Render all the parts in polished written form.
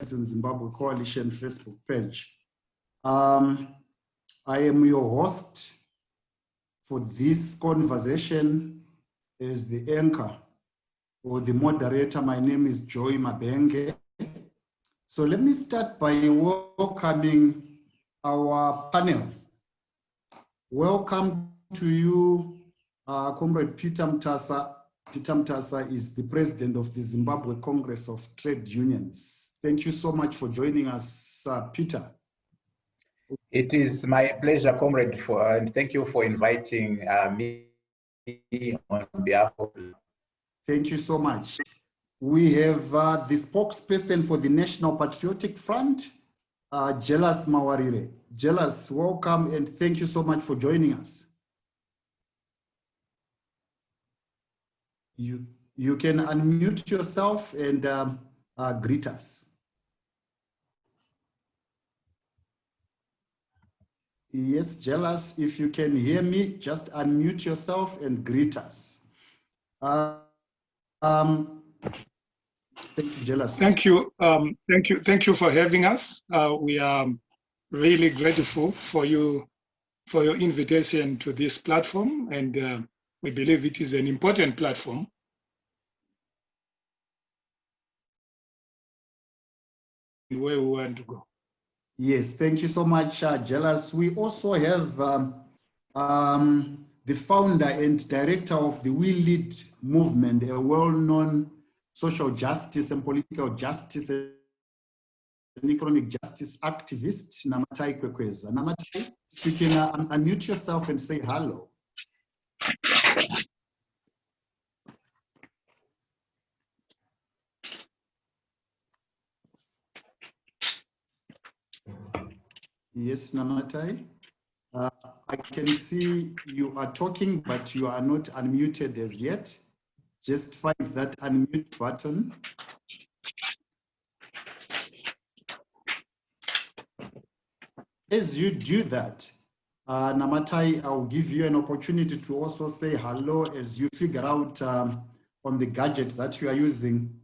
in Zimbabwe Coalition Facebook page. I am your host for this conversation as the anchor or the moderator. My name is Joy Mabenge. So let me start by welcoming our panel. Welcome to you, Comrade Peter Mtasa. Peter Mtasa is the president of the Zimbabwe Congress of Trade Unions. Thank you so much for joining us, Peter. It is my pleasure, comrade, and thank you for inviting me on behalf of. Thank you so much. We have the spokesperson for the National Patriotic Front, Jealous Mawarire. Jealous, welcome and thank you so much for joining us. You can unmute yourself and greet us. Yes, Jealous, if you can hear me, just unmute yourself and greet us. Thank you, Jealous. Thank you. Thank you for having us. We are really grateful for your invitation to this platform, and we believe it is an important platform. Where we want to go. Yes, thank you so much, Jealous. We also have the founder and director of the We Lead movement, a well-known social justice and political justice and economic justice activist, Namatai Kwekweza. Namatai, you can unmute yourself and say hello. Yes, Namatai. I can see you are talking, but you are not unmuted as yet. Just find that unmute button. As you do that, Namatai, I'll give you an opportunity to also say hello as you figure out on the gadget that you are using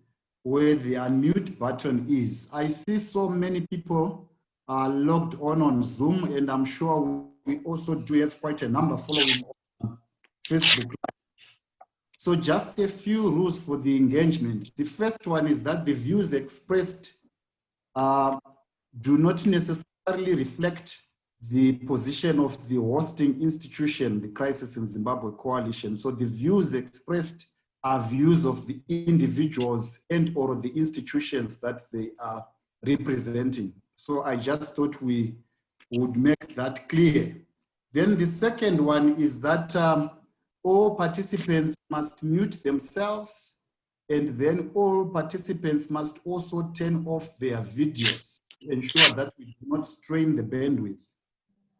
where the unmute button is. I see so many people are logged on Zoom, and I'm sure we also do have quite a number following on Facebook Live. So just a few rules for the engagement. The first one is that the views expressed do not necessarily reflect the position of the hosting institution, the Crisis in Zimbabwe Coalition. So the views expressed are views of the individuals and or the institutions that they are representing. So I just thought we would make that clear. Then the second one is that all participants must mute themselves, and then all participants must also turn off their videos to ensure that we do not strain the bandwidth.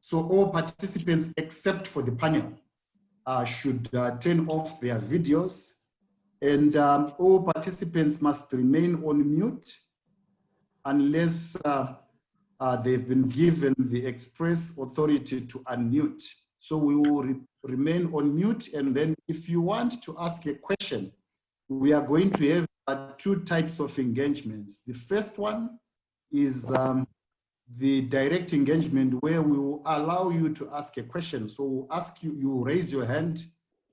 So all participants except for the panel should turn off their videos, and all participants must remain on mute unless they've been given the express authority to unmute. So we will remain on mute, and then if you want to ask a question, we are going to have two types of engagements. The first one is the direct engagement where we will allow you to ask a question. So we'll ask you, you raise your hand,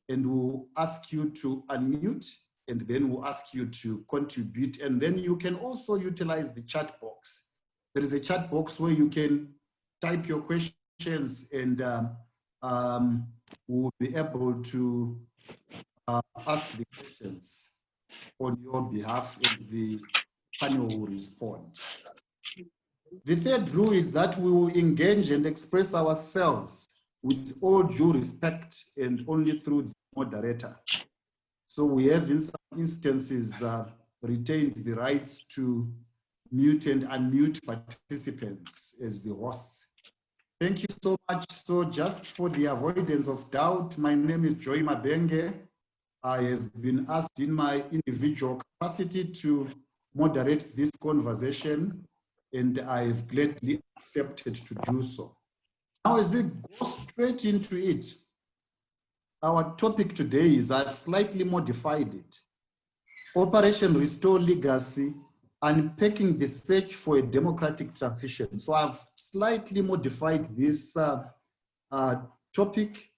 and we'll ask you to unmute, and then we'll ask you to contribute, and then you can also utilize the chat box. There is a chat box where you can type your questions, and we'll be able to ask the questions on your behalf, and the panel will respond. The third rule is that we will engage and express ourselves with all due respect and only through the moderator. So we have in some instances retained the rights to mute and unmute participants as the hosts. Thank you so much. So just for the avoidance of doubt, my name is Joy Mabenge. I have been asked in my individual capacity to moderate this conversation, and I have gladly accepted to do so. Now, as we go straight into it, our topic today is, I've slightly modified it. Operation Restore Legacy Unpacking the Search for a Democratic Transition. So I've slightly modified this topic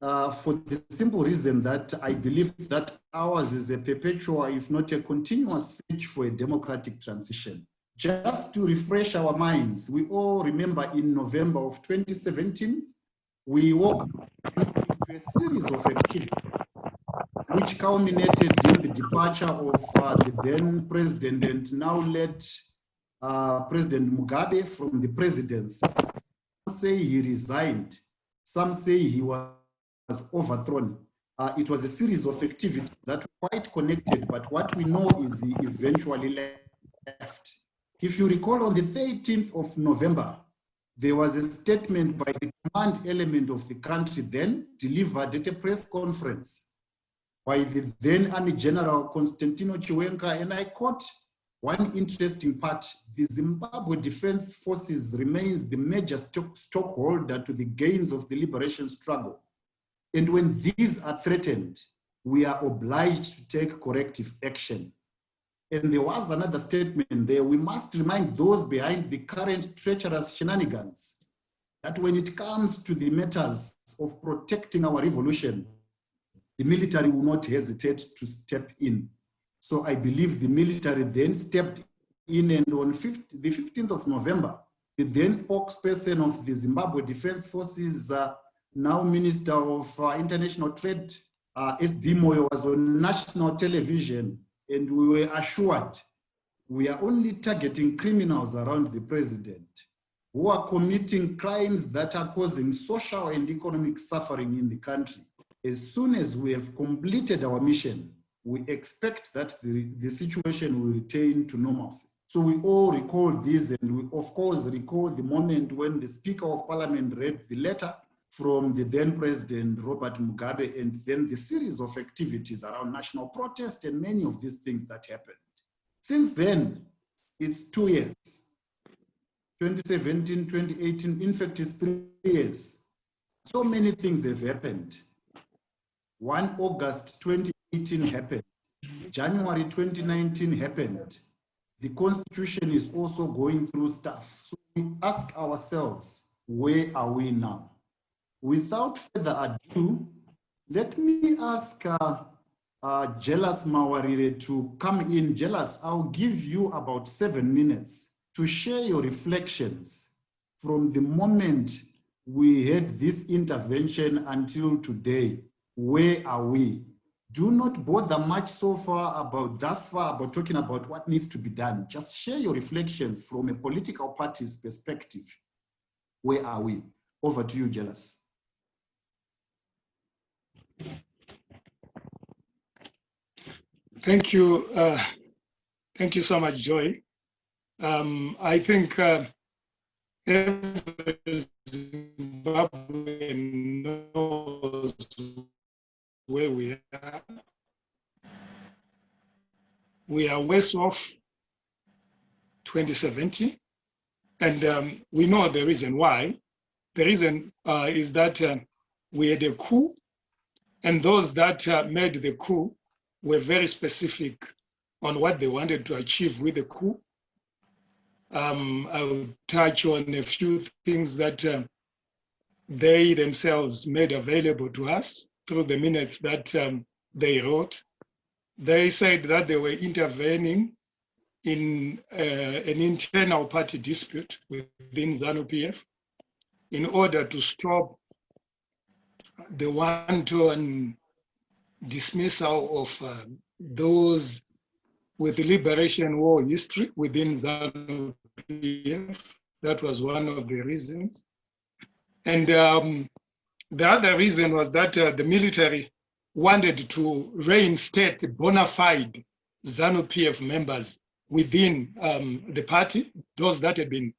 for the simple reason that I believe that ours is a perpetual, if not a continuous, search for a democratic transition. Just to refresh our minds, we all remember in November of 2017, we woke into a series of activities which culminated in the departure of the then president and now late President Mugabe from the presidency. Some say he resigned, some say he was overthrown. It was a series of activities that were quite connected, but what we know is he eventually left. If you recall, on the 13th of November, there was a statement by the command element of the country then delivered at a press conference by the then Army General Constantino Chiwenga, and I quote one interesting part: the Zimbabwe Defense Forces remains the major stockholder to the gains of the liberation struggle. And when these are threatened, we are obliged to take corrective action. And there was another statement there: we must remind those behind the current treacherous shenanigans that when it comes to the matters of protecting our revolution, the military will not hesitate to step in. So I believe the military then stepped in, and on the 15th of November, the then spokesperson of the Zimbabwe Defense Forces, now Minister of International Trade, SB Moyo, was on national television, and we were assured we are only targeting criminals around the president who are committing crimes that are causing social and economic suffering in the country. As soon as we have completed our mission, we expect that the situation will return to normalcy. So we all recall this, and we of course recall the moment when the Speaker of Parliament read the letter from the then President Robert Mugabe, and then the series of activities around national protest and many of these things that happened. Since then, it's 2 years, 2017, 2018, in fact, it's 3 years. So many things have happened. 1 August 2018 happened. January 2019 happened. The Constitution is also going through stuff. So we ask ourselves, where are we now? Without further ado, let me ask Jealous Mawarire to come in. Jealous, I'll give you about 7 minutes to share your reflections from the moment we had this intervention until today. Where are we? Do not bother much thus far about talking about what needs to be done. Just share your reflections from a political party's perspective. Where are we? Over to you, Jealous. Thank you. Thank you so much, Joy. I think every Zimbabwean knows where we are. We are worse off 2070, and we know the reason why. The reason is that we had a coup, and those that made the coup were very specific on what they wanted to achieve with the coup. I will touch on a few things that they themselves made available to us through the minutes that they wrote. They said that they were intervening in an internal party dispute within ZANU-PF in order to stop the wanton dismissal of those with liberation war history within ZANU-PF. That was one of the reasons. And the other reason was that the military wanted to reinstate bona fide ZANU-PF members within the party, those that had been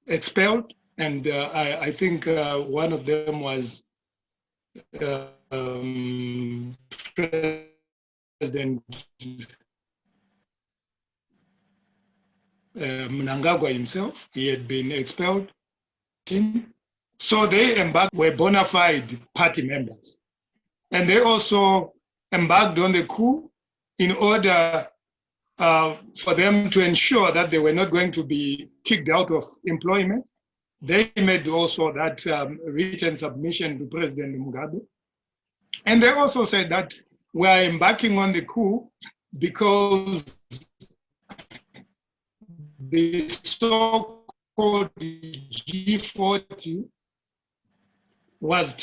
expelled. And I think one of them was President Mnangagwa himself. He had been expelled. So they were bona fide party members. And they also embarked on the coup in order for them to ensure that they were not going to be kicked out of employment. They made also that written submission to President Mugabe. And they also said that we are embarking on the coup because the so-called G40 was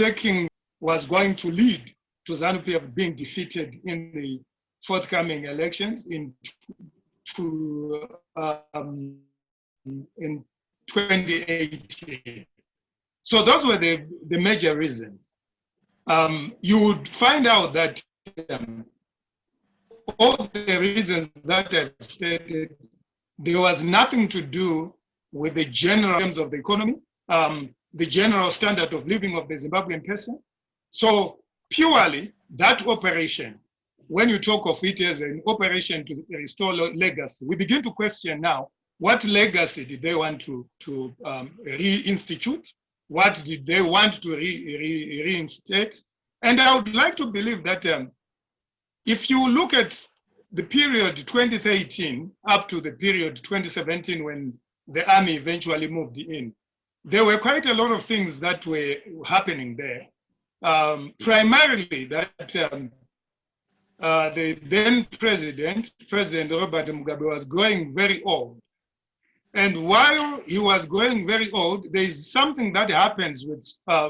going to lead to ZANU-PF being defeated in the forthcoming elections in 2018. So those were the major reasons. You would find out that all the reasons that I've stated, there was nothing to do with the general terms of the economy, the general standard of living of the Zimbabwean person. So purely that operation, when you talk of it as an operation to restore legacy, we begin to question now, what legacy did they want to reinstitute? What did they want to reinstate? And I would like to believe that if you look at the period 2013 up to the period 2017 when the army eventually moved in, there were quite a lot of things that were happening there. Primarily that the then President Robert Mugabe was growing very old. And while he was growing very old, there is something that happens with,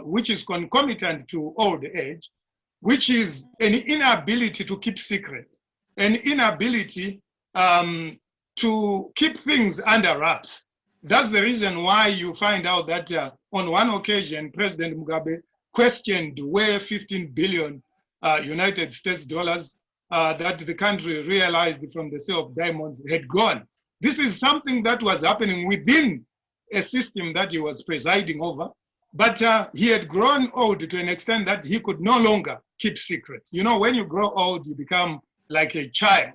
which is concomitant to old age, which is an inability to keep secrets, an inability to keep things under wraps. That's the reason why you find out that on one occasion, President Mugabe questioned where 15 billion United States dollars that the country realized from the sale of diamonds had gone. This is something that was happening within a system that he was presiding over, but he had grown old to an extent that he could no longer keep secrets. You know, when you grow old, you become like a child.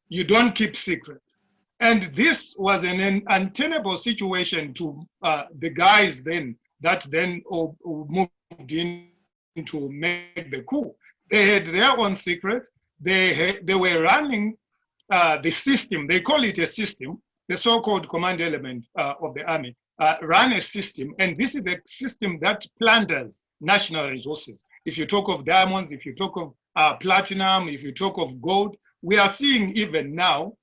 You don't keep secrets. And this was an untenable situation to the guys then that then moved in to make the coup. They had their own secrets. They were running the system. They call it a system, the so-called command element of the army, run a system. And this is a system that plunders national resources. If you talk of diamonds, if you talk of platinum, if you talk of gold, we are seeing even now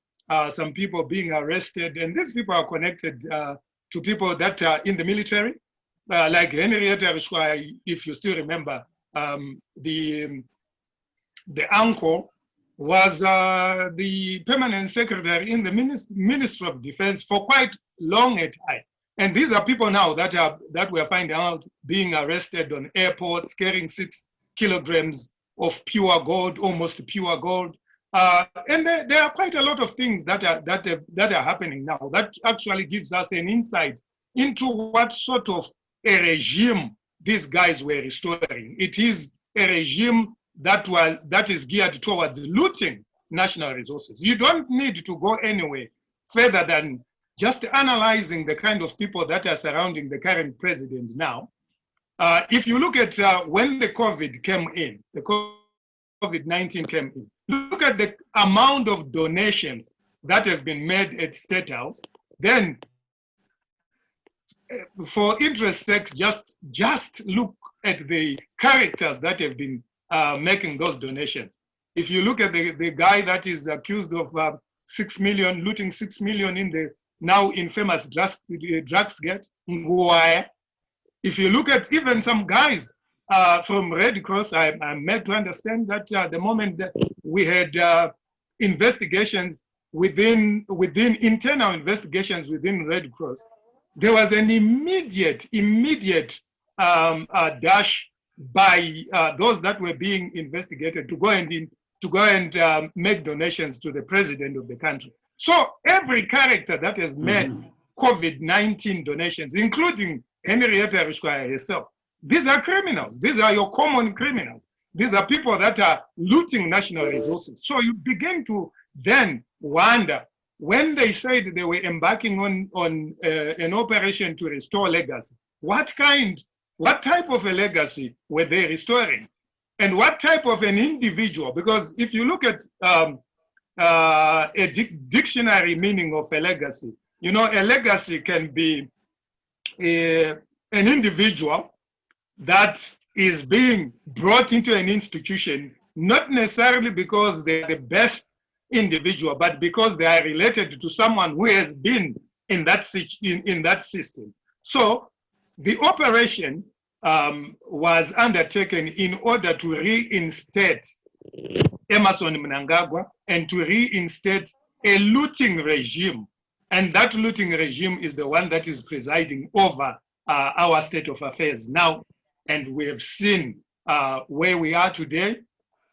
some people being arrested. And these people are connected to people that are in the military, like Henrietta Rishwai, if you still remember, the uncle was the permanent secretary in the Ministry of Defense for quite long a time. And these are people now that we are finding out being arrested on airports, carrying 6 kilograms of pure gold, almost pure gold. And there are quite a lot of things that are happening now that actually gives us an insight into what sort of a regime these guys were restoring. It is a regime that is geared towards looting national resources. You don't need to go anywhere further than just analyzing the kind of people that are surrounding the current president now. If you look at when the COVID came in, the COVID-19 came in, look at the amount of donations that have been made at State House, then for interest's sake, just look at the characters that have been making those donations. If you look at the guy that is accused of 6 million, looting 6 million in the now infamous Dragsgate, Nguaya. If you look at even some guys from Red Cross, I'm made to understand that the moment that we had investigations within internal investigations within Red Cross, there was an immediate dash by those that were being investigated to go and make donations to the president of the country. So every character that has made COVID-19 donations, including Henrietta Rishwaya herself, these are criminals. These are your common criminals. These are people that are looting national resources. So you begin to then wonder, when they said they were embarking on an operation to restore legacy, what type of a legacy were they restoring? And what type of an individual? Because if you look at dictionary meaning of a legacy. You know, a legacy can be an individual that is being brought into an institution, not necessarily because they're the best individual, but because they are related to someone who has been in that system. So the operation was undertaken in order to reinstate Emmerson Mnangagwa and to reinstate a looting regime. And that looting regime is the one that is presiding over our state of affairs now. And we have seen where we are today,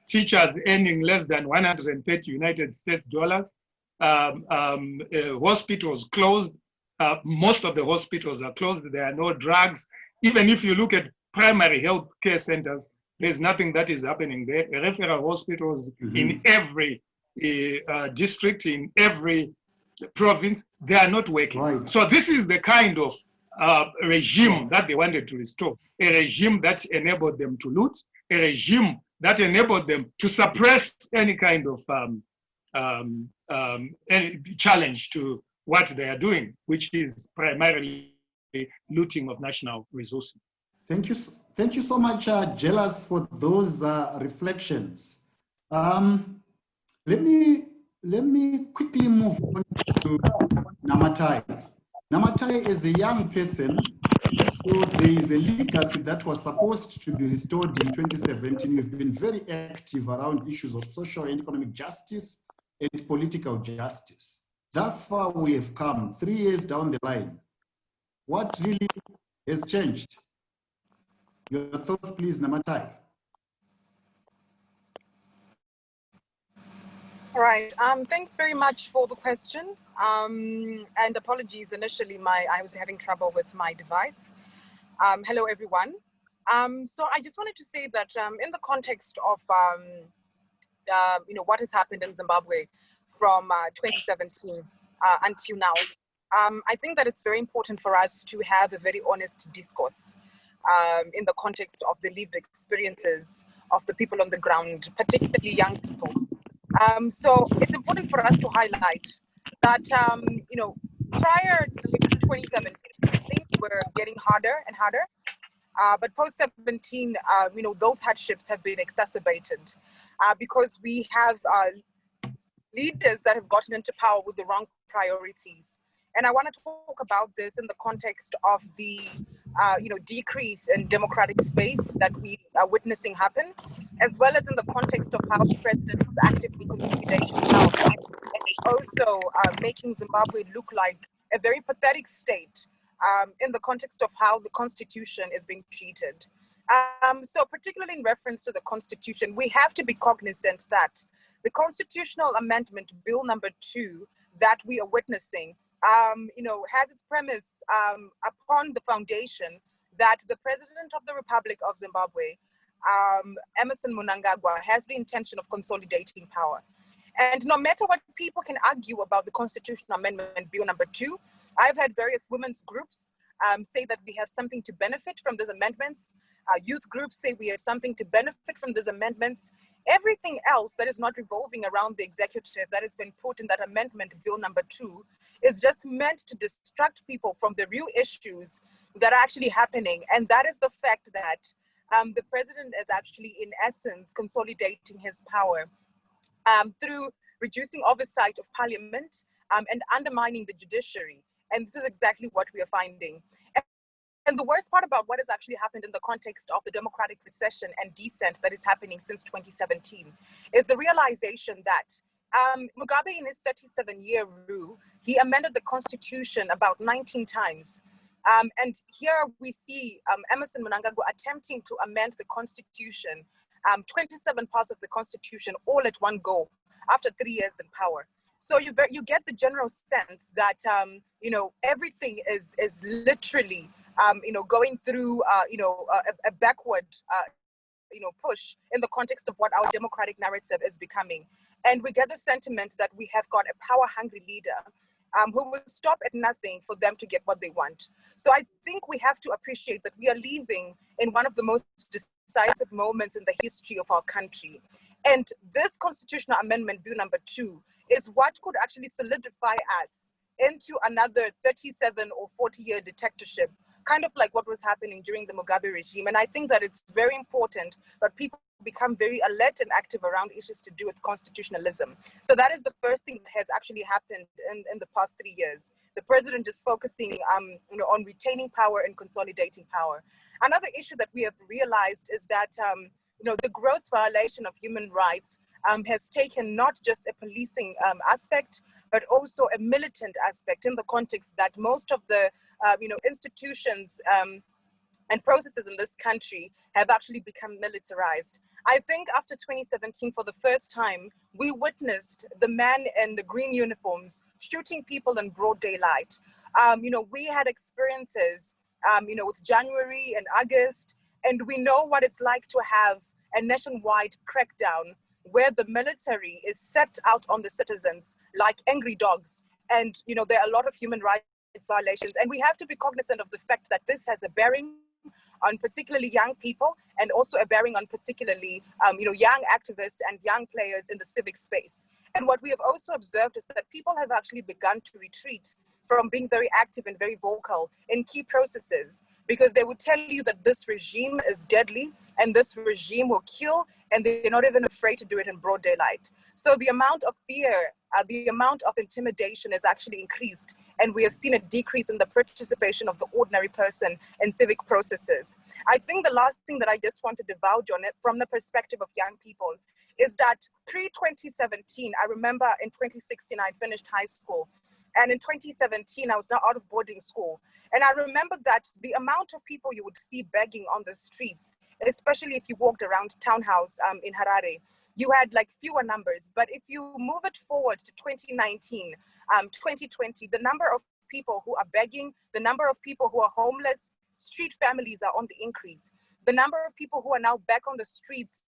teachers earning less than 130 United States dollars, hospitals closed. Most of the hospitals are closed. There are no drugs. Even if you look at primary health care centers, there's nothing that is happening there. Referral hospitals in every district, in every province, they are not working. Right. So this is the kind of regime that they wanted to restore, a regime that enabled them to loot, a regime that enabled them to suppress any kind of any challenge to what they are doing, which is primarily looting of national resources. Thank you so much, Jealous, for those reflections. Let me quickly move on to Namatai. Namatai is a young person, so there is a legacy that was supposed to be restored in 2017. You've been very active around issues of social and economic justice and political justice. Thus far, we have come 3 years down the line. What really has changed? Your thoughts, please, Namatai. All right. Thanks very much for the question. And apologies, initially I was having trouble with my device. Hello, everyone. So I just wanted to say that in the context of what has happened in Zimbabwe from 2017 until now, I think that it's very important for us to have a very honest discourse in the context of the lived experiences of the people on the ground, particularly young people. So it's important for us to highlight that, prior to 2017, things were getting harder and harder. But post-17, those hardships have been exacerbated because we have leaders that have gotten into power with the wrong priorities. And I want to talk about this in the context of the, decrease in democratic space that we are witnessing happen, as well as in the context of how the president is actively consolidating power and also making Zimbabwe look like a very pathetic state in the context of how the constitution is being treated. So particularly in reference to the constitution, we have to be cognizant that the constitutional amendment bill number 2 that we are witnessing has its premise upon the foundation that the President of the Republic of Zimbabwe, Emmerson Mnangagwa, has the intention of consolidating power. And no matter what people can argue about the Constitutional Amendment Bill number 2, I've had various women's groups say that we have something to benefit from these amendments. Youth groups say we have something to benefit from these amendments. Everything else that is not revolving around the executive that has been put in that amendment bill number 2 is just meant to distract people from the real issues that are actually happening. And that is the fact that the president is actually, in essence, consolidating his power through reducing oversight of parliament and undermining the judiciary. And this is exactly what we are finding. And the worst part about what has actually happened in the context of the democratic recession and descent that is happening since 2017 is the realization that Mugabe, in his 37-year rule, he amended the constitution about 19 times. And here we see Emmerson Mnangagwa attempting to amend the constitution, 27 parts of the constitution all at one go after 3 years in power. So you get the general sense that, everything is literally, going through, a backward, push in the context of what our democratic narrative is becoming. And we get the sentiment that we have got a power-hungry leader who will stop at nothing for them to get what they want. So I think we have to appreciate that we are living in one of the most decisive moments in the history of our country. And this constitutional amendment, Bill number 2, is what could actually solidify us into another 37 or 40-year dictatorship, kind of like what was happening during the Mugabe regime. And I think that it's very important that people become very alert and active around issues to do with constitutionalism. So that is the first thing that has actually happened in the past 3 years. The president just focusing on retaining power and consolidating power. Another issue that we have realized is that the gross violation of human rights has taken not just a policing aspect, but also a militant aspect, in the context that most of the institutions and processes in this country have actually become militarized. I think after 2017, for the first time, we witnessed the man in the green uniforms shooting people in broad daylight. We had experiences, with January and August, and we know what it's like to have a nationwide crackdown where the military is set out on the citizens like angry dogs. And, there are a lot of human rights violations. And we have to be cognizant of the fact that this has a bearing on particularly young people, and also a bearing on particularly, young activists and young players in the civic space. And what we have also observed is that people have actually begun to retreat from being very active and very vocal in key processes, because they would tell you that this regime is deadly and this regime will kill, and they're not even afraid to do it in broad daylight. So the amount of fear, the amount of intimidation has actually increased, and we have seen a decrease in the participation of the ordinary person in civic processes. I think the last thing that I just want to divulge on it from the perspective of young people is that pre-2017, I remember in 2016, I finished high school. And in 2017, I was now out of boarding school. And I remember that the amount of people you would see begging on the streets, especially if you walked around Townhouse in Harare, you had like fewer numbers. But if you move it forward to 2019, 2020, the number of people who are begging, the number of people who are homeless, street families are on the increase. The number of people who are now back on the streets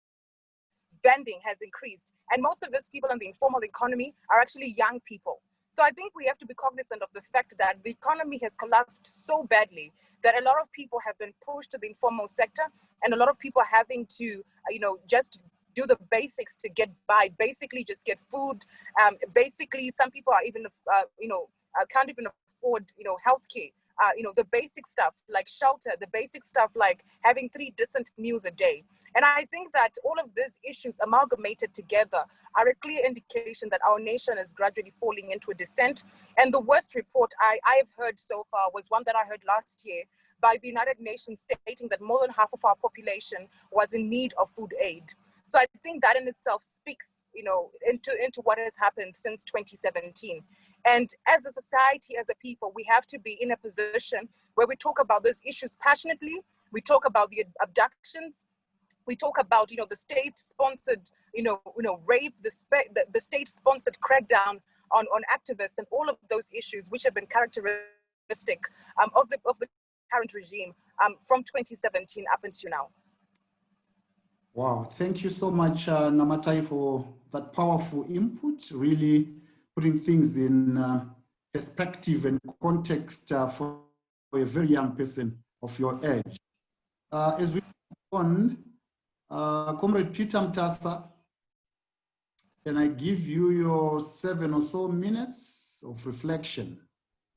vending has increased. And most of these people in the informal economy are actually young people. So I think we have to be cognizant of the fact that the economy has collapsed so badly that a lot of people have been pushed to the informal sector, and a lot of people are having to, just do the basics to get by, basically just get food. Basically, some people are even, can't even afford, healthcare. The basic stuff like shelter, the basic stuff like having 3 decent meals a day. And I think that all of these issues amalgamated together are a clear indication that our nation is gradually falling into a descent. And the worst report I've heard so far was one that I heard last year by the United Nations, stating that more than half of our population was in need of food aid. So I think that in itself speaks, into what has happened since 2017. And as a society, as a people, we have to be in a position where we talk about these issues passionately. We talk about the abductions. We talk about, the state-sponsored, rape, the state-sponsored crackdown on activists, and all of those issues which have been characteristic of the current regime from 2017 up until now. Wow, thank you so much, Namatai, for that powerful input, really putting things in perspective and context for a very young person of your age. As we go on, Comrade Peter Mtasa, can I give you your 7 or so minutes of reflection?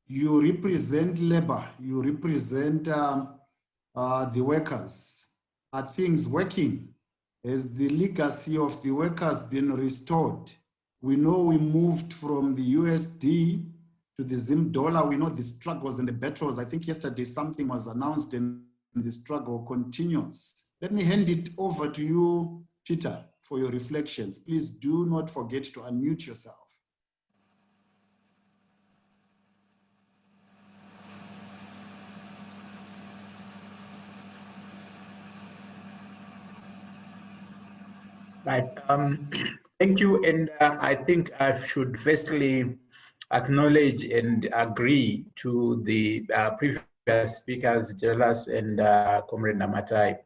You represent labor, you represent the workers. Are things working? Has the legacy of the workers been restored? We know we moved from the USD to the Zim dollar. We know the struggles and the battles. I think yesterday something was announced and the struggle continues. Let me hand it over to you, Peter, for your reflections. Please do not forget to unmute yourself. Right. Thank you. And I think I should firstly acknowledge and agree to the previous speakers, Jealous and Comrade Namatai.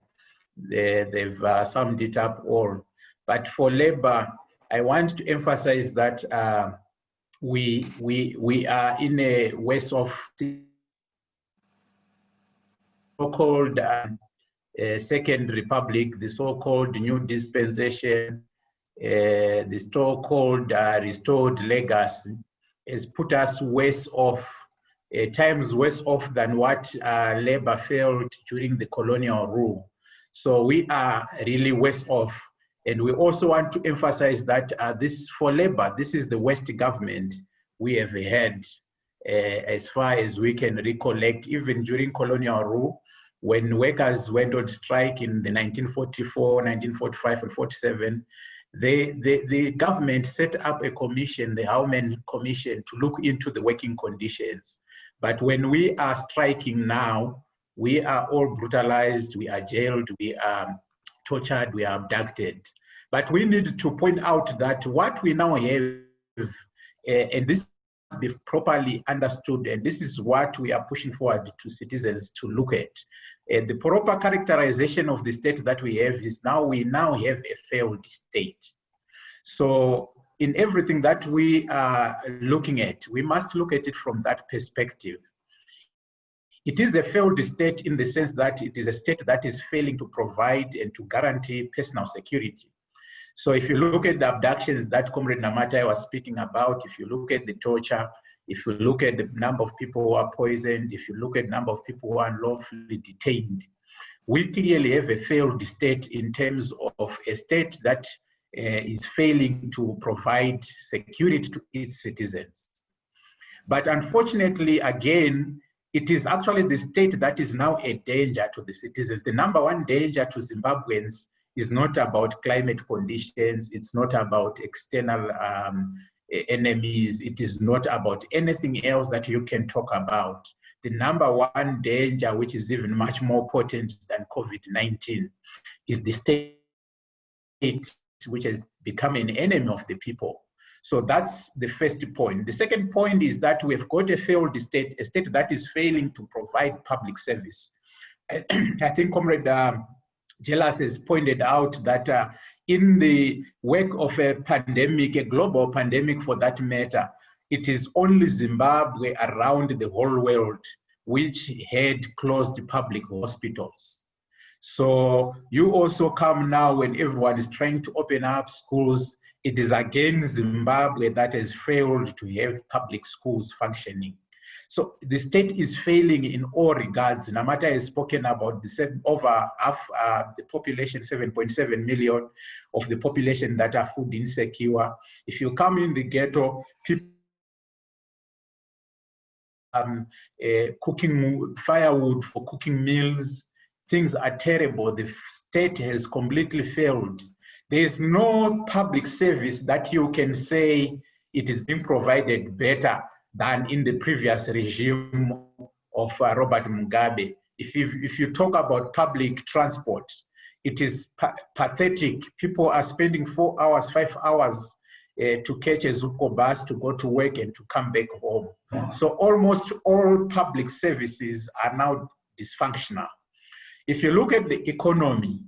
They've summed it up all. But for labor, I want to emphasize that we are in a worse off so-called Second Republic, the so-called new dispensation, the so-called restored legacy has put us worse off, times worse off than what labor felt during the colonial rule. So we are really worse off. And we also want to emphasize that this, for labor, this is the worst government we have had as far as we can recollect, even during colonial rule, when workers went on strike in the 1944, 1945, and 47, the government set up a commission, the Howman Commission, to look into the working conditions. But when we are striking now, we are all brutalized, we are jailed, we are tortured, we are abducted. But we need to point out that what we now have, and this must be properly understood, and this is what we are pushing forward to citizens to look at. The proper characterization of the state that we have is we now have a failed state. So in everything that we are looking at, we must look at it from that perspective. It is a failed state in the sense that it is a state that is failing to provide and to guarantee personal security. So if you look at the abductions that Comrade Namatai was speaking about, if you look at the torture, if you look at the number of people who are poisoned, if you look at the number of people who are unlawfully detained, we clearly have a failed state in terms of a state that is failing to provide security to its citizens. But unfortunately, again, it is actually the state that is now a danger to the citizens. The number one danger to Zimbabweans is not about climate conditions, it's not about external enemies, it is not about anything else that you can talk about. The number one danger, which is even much more potent than COVID-19, is the state which has become an enemy of the people. So that's the first point. The second point is that we've got a failed state, a state that is failing to provide public service. I think Comrade Jelas has pointed out that in the wake of a pandemic, a global pandemic for that matter, it is only Zimbabwe around the whole world which had closed public hospitals. So you also come now when everyone is trying to open up schools, it is again Zimbabwe that has failed to have public schools functioning. So the state is failing in all regards. Namata has spoken about over half the population, 7.7 million of the population that are food insecure. If you come in the ghetto, people cooking firewood for cooking meals, things are terrible. The state has completely failed. There is no public service that you can say it is being provided better than in the previous regime of Robert Mugabe. If you talk about public transport, it is pathetic. People are spending 4 hours, 5 hours to catch a Zuko bus to go to work and to come back home. So almost all public services are now dysfunctional. If you look at the economy,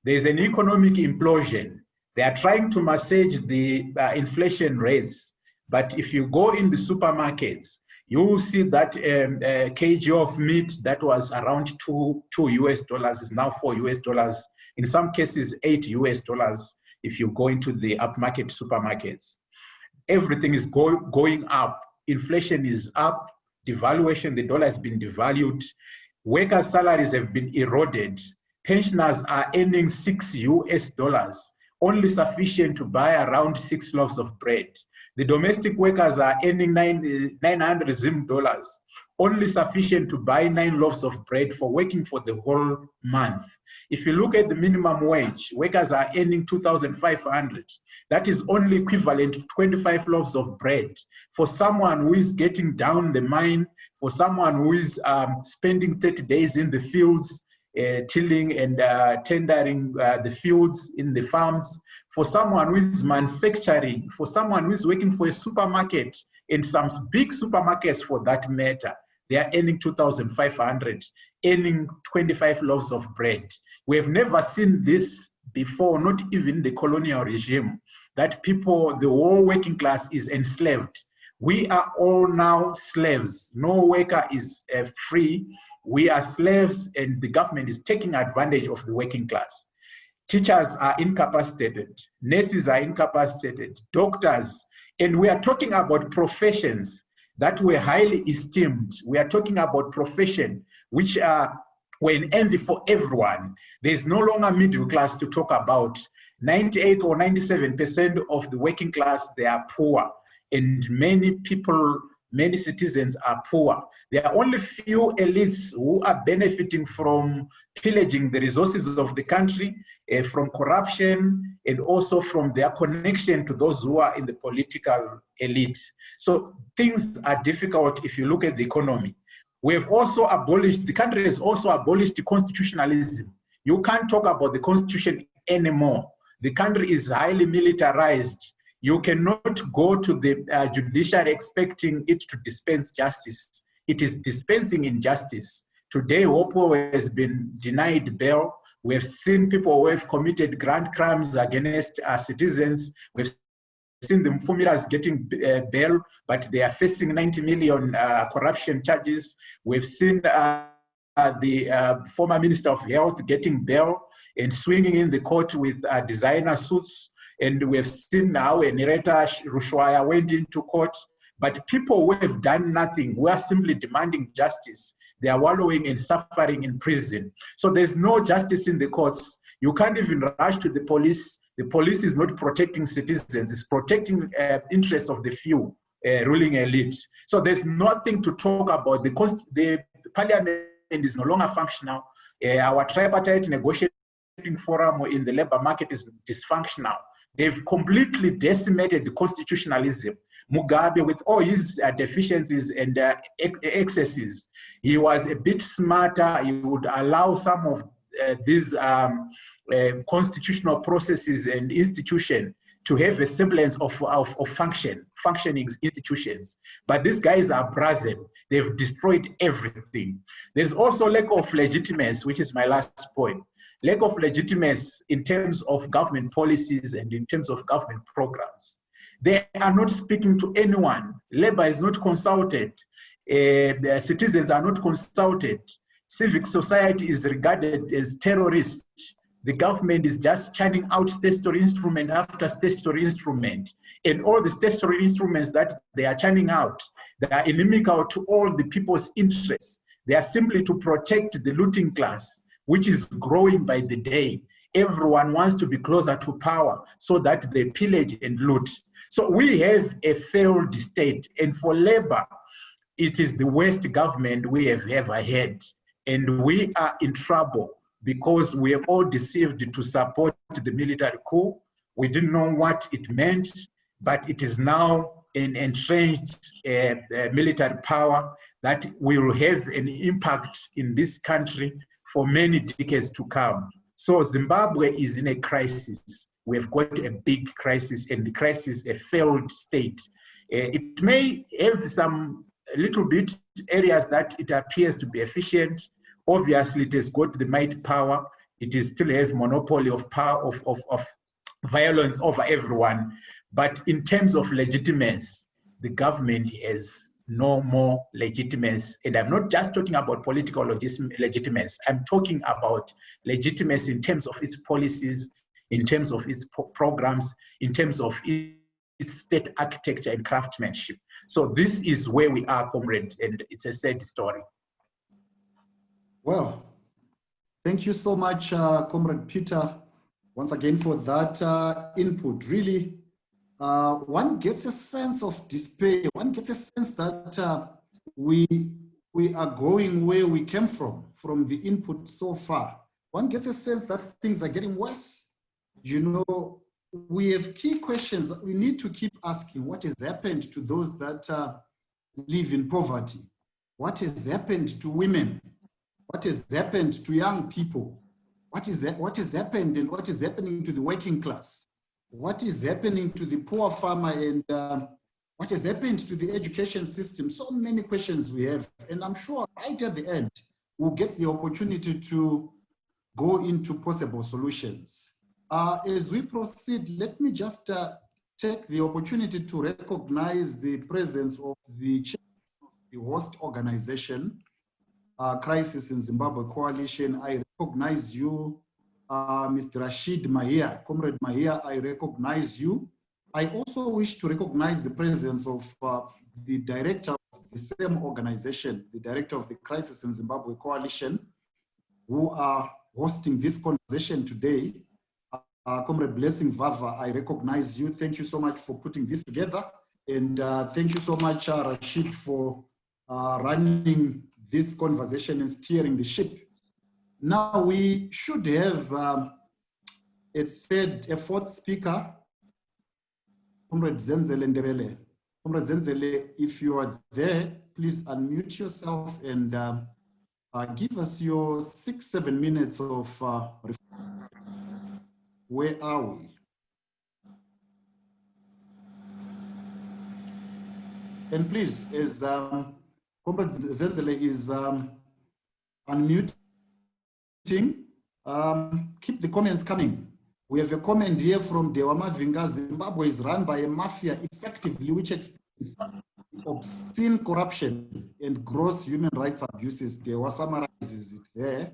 there's an economic implosion. They are trying to massage the inflation rates. But if you go in the supermarkets, you will see that a kg of meat that was around $2 US is now $4 US. In some cases, $8 US if you go into the upmarket supermarkets. Everything is going up. Inflation is up. Devaluation, the dollar has been devalued. Workers' salaries have been eroded. Pensioners are earning $6 US, only sufficient to buy around 6 loaves of bread. The domestic workers are earning 900 Zim dollars, only sufficient to buy 9 loaves of bread for working for the whole month. If you look at the minimum wage, workers are earning 2,500. That is only equivalent to 25 loaves of bread. For someone who is getting down the mine, for someone who is spending 30 days in the fields, tilling and tendering the fields in the farms, for someone who is manufacturing, for someone who is working for a supermarket, and some big supermarkets for that matter, they are earning 2,500, earning 25 loaves of bread. We have never seen this before, not even the colonial regime, that people, the whole working class is enslaved. We are all now slaves. No worker is free. We are slaves, and the government is taking advantage of the working class. teachers are incapacitated, nurses are incapacitated, doctors, and we are talking about professions that were highly esteemed. We are talking about professions which were an envy for everyone. There's no longer middle class to talk about. 98 or 97% of the working class, they are poor. And many people, many citizens are poor. There are only few elites who are benefiting from pillaging the resources of the country, from corruption, and also from their connection to those who are in the political elite. So things are difficult if you look at the economy. We have also abolished, the country has also abolished constitutionalism. You can't talk about the constitution anymore. The country is highly militarized. You cannot go to the judiciary expecting it to dispense justice. It is dispensing injustice. Today, Hopo has been denied bail. We have seen people who have committed grand crimes against citizens. We've seen the Mfumiras getting bail, but they are facing 90 million corruption charges. We've seen the former Minister of Health getting bail and swinging in the court with designer suits. And we have seen now a narrator, Rushwaya, went into court. But people who have done nothing, who are simply demanding justice, they are wallowing and suffering in prison. So there's no justice in the courts. You can't even rush to the police. The police is not protecting citizens. It's protecting interests of the few ruling elite. So there's nothing to talk about. The parliament is no longer functional. Our tripartite negotiating forum in the labor market is dysfunctional. They've completely decimated the constitutionalism. Mugabe, with all his deficiencies and excesses, he was a bit smarter. He would allow some of these constitutional processes and institutions to have a semblance of functioning institutions. But these guys are brazen. They've destroyed everything. There's also lack of legitimacy, which is my last point. Lack of legitimacy in terms of government policies and in terms of government programs. They are not speaking to anyone. Labor is not consulted. The citizens are not consulted. Civic society is regarded as terrorists. The government is just churning out statutory instrument after statutory instrument. And all the statutory instruments that they are churning out, they are inimical to all the people's interests. They are simply to protect the looting class, which is growing by the day. Everyone wants to be closer to power so that they pillage and loot. So we have a failed state. And for labor, it is the worst government we have ever had. And we are in trouble because we are all deceived to support the military coup. We didn't know what it meant, but it is now an entrenched military power that will have an impact in this country for many decades to come. So Zimbabwe is in a crisis. We have got a big crisis, and the crisis, a failed state. It may have some little bit areas that it appears to be efficient. Obviously, it has got the might power. It is still have monopoly of power, of violence over everyone. But in terms of legitimacy, the government has no more legitimacy. And I'm not just talking about political legitimacy. I'm talking about legitimacy in terms of its policies, in terms of its programs, in terms of its state architecture and craftsmanship. So this is where we are, comrade, and it's a sad story. Well, thank you so much, Comrade Peter, once again for that input. Really, one gets a sense of despair. One gets a sense that we are going where we came from the input so far. One gets a sense that things are getting worse. You know, we have key questions that we need to keep asking. What has happened to those that live in poverty? What has happened to women? What has happened to young people? What has happened and what is happening to the working class? What is happening to the poor farmer, and what has happened to the education system? So many questions we have, and I'm sure right at the end, we'll get the opportunity to go into possible solutions. As we proceed, let me just take the opportunity to recognize the presence of the host organization, Crisis in Zimbabwe Coalition. I recognize you, Mr. Rashid Mahia. Comrade Mahia, I recognize you. I also wish to recognize the presence of the director of the same organization, the director of the Crisis in Zimbabwe Coalition, who are hosting this conversation today. Comrade Blessing Vava, I recognize you. Thank you so much for putting this together. And thank you so much, Rashid, for running this conversation and steering the ship. Now we should have a fourth speaker, Comrade Zenzele Ndebele. Comrade Zenzele, if you are there, please unmute yourself and give us your 6-7 minutes of where are we? And please, as Comrade Zenzele is unmuting, keep the comments coming. We have a comment here from Dewama Vinga. Zimbabwe is run by a mafia effectively, which explains obscene corruption and gross human rights abuses. Dewa summarizes it there.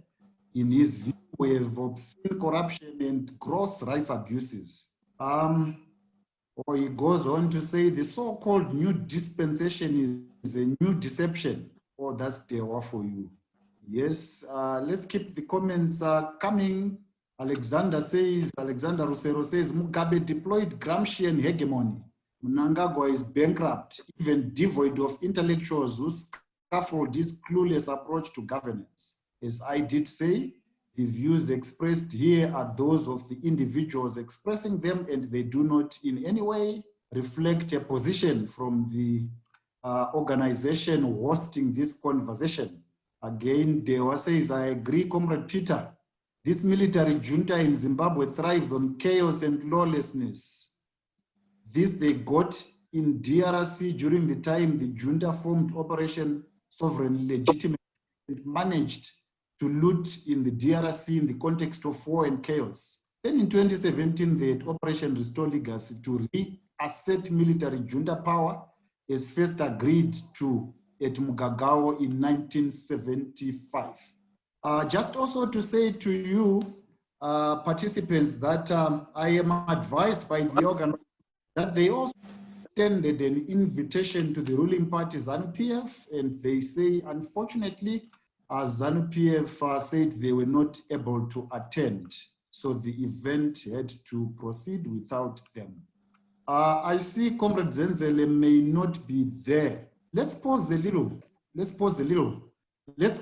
In his view, we have obscene corruption and gross rights abuses. Or he goes on to say the so-called new dispensation is a new deception. Oh, that's Dewa for you. Yes, let's keep the comments coming. Alexander Rusero says, Mugabe deployed Gramscian hegemony. Mnangagwa is bankrupt, even devoid of intellectuals who scaffold this clueless approach to governance. As I did say, the views expressed here are those of the individuals expressing them, and they do not in any way reflect a position from the organization hosting this conversation. Again, Dewa says, I agree, Comrade Peter. This military junta in Zimbabwe thrives on chaos and lawlessness. This they got in DRC during the time the junta formed Operation Sovereign Legitimacy and managed to loot in the DRC in the context of war and chaos. Then in 2017, they had Operation Restore Legacy to reasset military junta power as first agreed to at Mugagao in 1975. Just also to say to you, participants, that I am advised by the organization that they also extended an invitation to the ruling party ZANU-PF, and they say, unfortunately, ZANU-PF said they were not able to attend, so the event had to proceed without them. I see Comrade Zenzele may not be there. Let's pause a little. Let's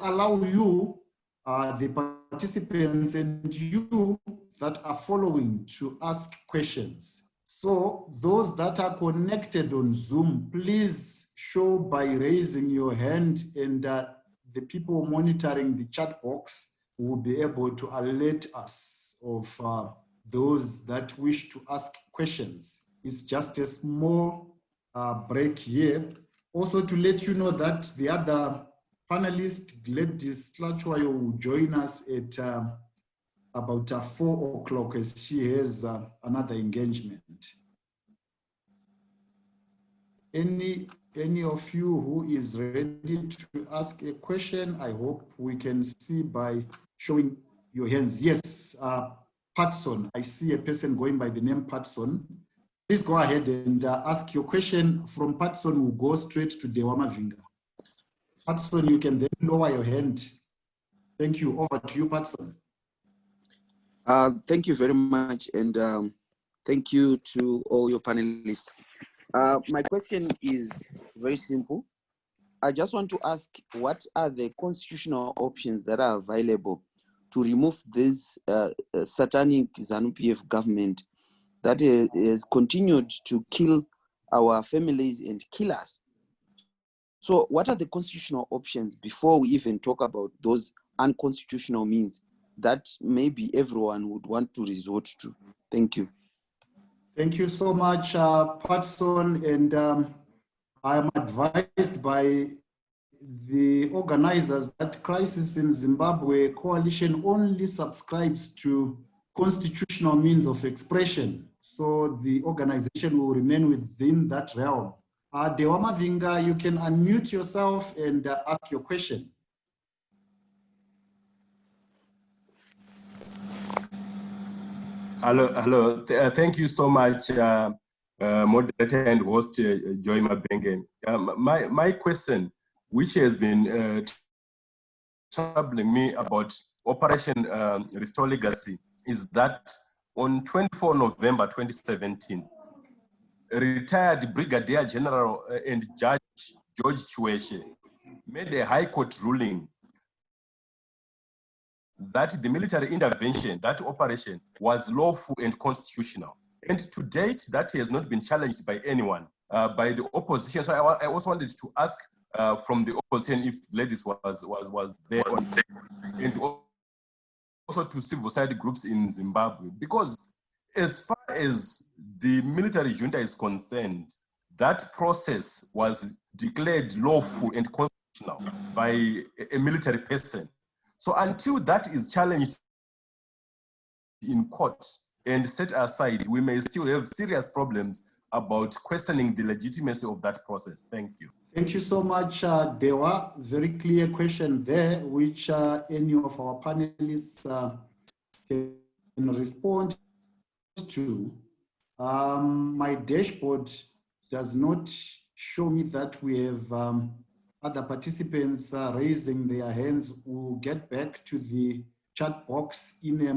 allow you, the participants and you that are following, to ask questions. So those that are connected on Zoom, please show by raising your hand, and the people monitoring the chat box will be able to alert us of those that wish to ask questions. It's just a small break here. Also to let you know that the other panelist, Gladys Slachwayo, will join us at about 4 o'clock as she has another engagement. Any of you who is ready to ask a question, I hope we can see by showing your hands. Yes, Patson, I see a person going by the name Patson. Please go ahead and ask your question. From Patson, we'll go straight to Dewama Vinga. Patson, you can then lower your hand. Thank you. Over to you, Patson. Thank you very much, and thank you to all your panelists. My question is very simple. I just want to ask, what are the constitutional options that are available to remove this satanic ZANU-PF government that has continued to kill our families and kill us? So what are the constitutional options before we even talk about those unconstitutional means that maybe everyone would want to resort to? Thank you. Thank you so much, Patson. And I am advised by the organizers that Crisis in Zimbabwe Coalition only subscribes to constitutional means of expression. So the organization will remain within that realm. Dewama Vinga, you can unmute yourself and ask your question. Hello. Thank you so much, moderator and host Joy Mabenge. My question, which has been troubling me about Operation Restore Legacy, is that on 24 November 2017, retired Brigadier General and Judge George Chweshe made a High Court ruling that the military intervention, that operation, was lawful and constitutional. And to date, that has not been challenged by anyone, by the opposition. So I also wanted to ask from the opposition if Gladys was there, and also to civil society groups in Zimbabwe, because as far as the military junta is concerned, that process was declared lawful and constitutional by a military person. So until that is challenged in court and set aside, we may still have serious problems about questioning the legitimacy of that process. Thank you. Thank you so much, Dewa. Very clear question there, which any of our panelists can respond to. My dashboard does not show me that we have other participants raising their hands. We'll get back to the chat box in a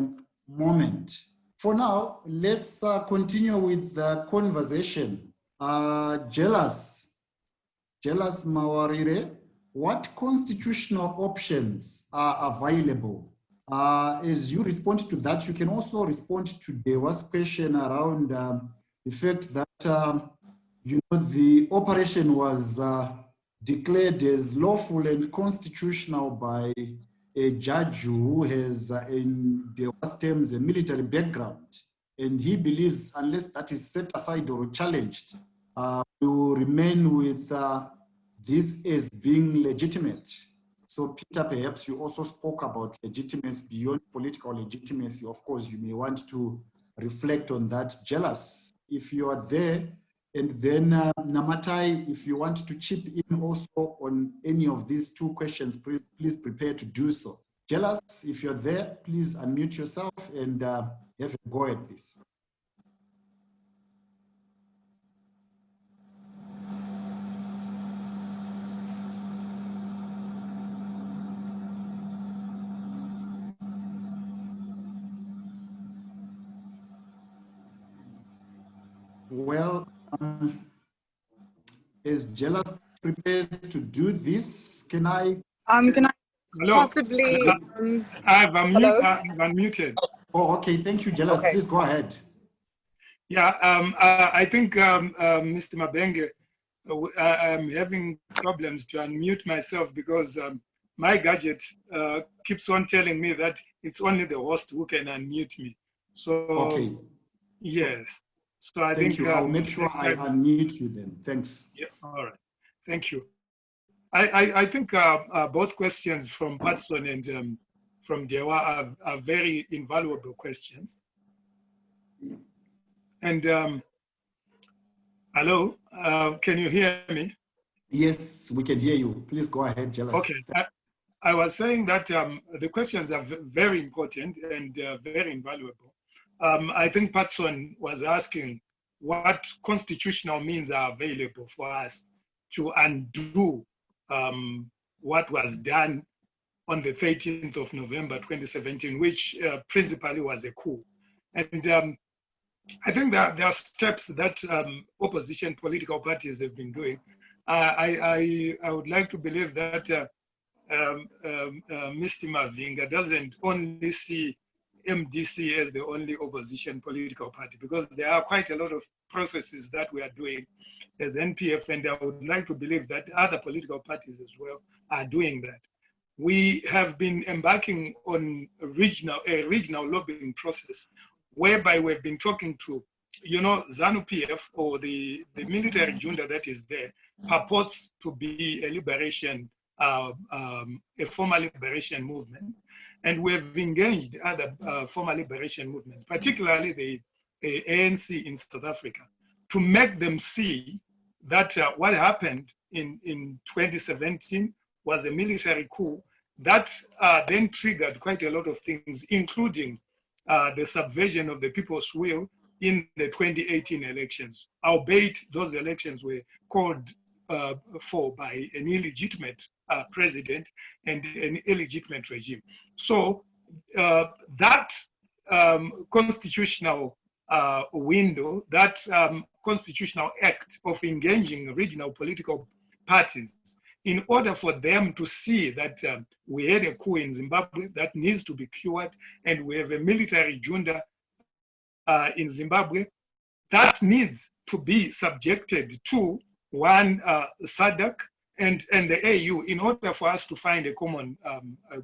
moment. For now, let's continue with the conversation. Jealous Mawarire, what constitutional options are available? As you respond to that, you can also respond to Dewa's question around the fact that the operation was declared as lawful and constitutional by a judge who has, in Dewa's terms, a military background. And he believes unless that is set aside or challenged, we will remain with this as being legitimate. So Peter, perhaps you also spoke about legitimacy beyond political legitimacy. Of course, you may want to reflect on that. Jealous, if you are there, and then Namatai, if you want to chip in also on any of these two questions, please prepare to do so. Jealous, if you're there, please unmute yourself and have a go at this. Well, as Jealous prepares to do this, can I possibly? I've unmuted. Oh, okay. Thank you, Jealous. Okay. Please go ahead. Yeah, I think, Mr. Mabenge, I'm having problems to unmute myself because my gadget keeps on telling me that it's only the host who can unmute me. So, okay. Yes. So I Thank think you. I'll make sure I unmute you then. Thanks. Yeah. All right. Thank you. I think both questions from Patson and from Dewa are very invaluable questions. And hello, can you hear me? Yes, we can hear you. Please go ahead, Jealous. Okay. I was saying that the questions are very important and very invaluable. I think Patson was asking what constitutional means are available for us to undo what was done on the 13th of November 2017, which principally was a coup. And I think that there are steps that opposition political parties have been doing. I would like to believe that Mr. Mavinga doesn't only see MDC as the only opposition political party, because there are quite a lot of processes that we are doing as NPF, and I would like to believe that other political parties as well are doing that. We have been embarking on a regional lobbying process whereby we've been talking to, ZANU-PF, or the military junta that is there, purports to be a liberation, a formal liberation movement. And we've engaged other formal liberation movements, particularly the ANC in South Africa, to make them see that what happened in 2017 was a military coup that then triggered quite a lot of things, including the subversion of the people's will in the 2018 elections, albeit those elections were called for by an illegitimate president and an illegitimate regime. So that constitutional window, that constitutional act of engaging regional political parties in order for them to see that we had a coup in Zimbabwe that needs to be cured, and we have a military junta in Zimbabwe that needs to be subjected to one SADC and the AU in order for us to find a common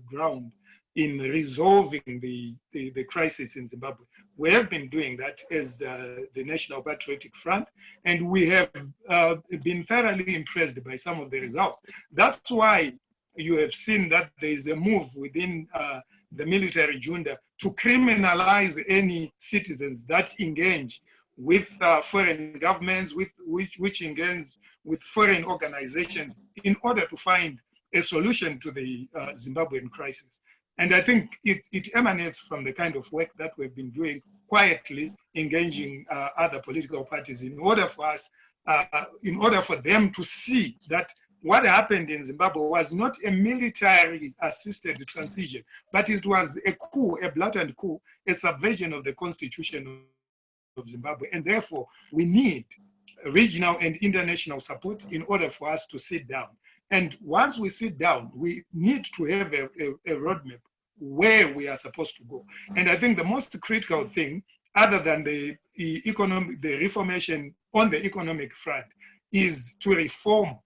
ground in resolving the crisis in Zimbabwe. We have been doing that as the National Patriotic Front, and we have been thoroughly impressed by some of the results. That's why you have seen that there is a move within the military junta to criminalize any citizens that engage with foreign governments, which engage with foreign organizations in order to find a solution to the Zimbabwean crisis. And I think it emanates from the kind of work that we've been doing quietly, engaging other political parties in order for us, in order for them to see that what happened in Zimbabwe was not a military assisted transition, but it was a coup, a blatant coup, a subversion of the constitution of Zimbabwe. And therefore, we need regional and international support in order for us to sit down. And once we sit down, we need to have a roadmap where we are supposed to go. And I think the most critical thing, other than the reformation on the economic front, is to reform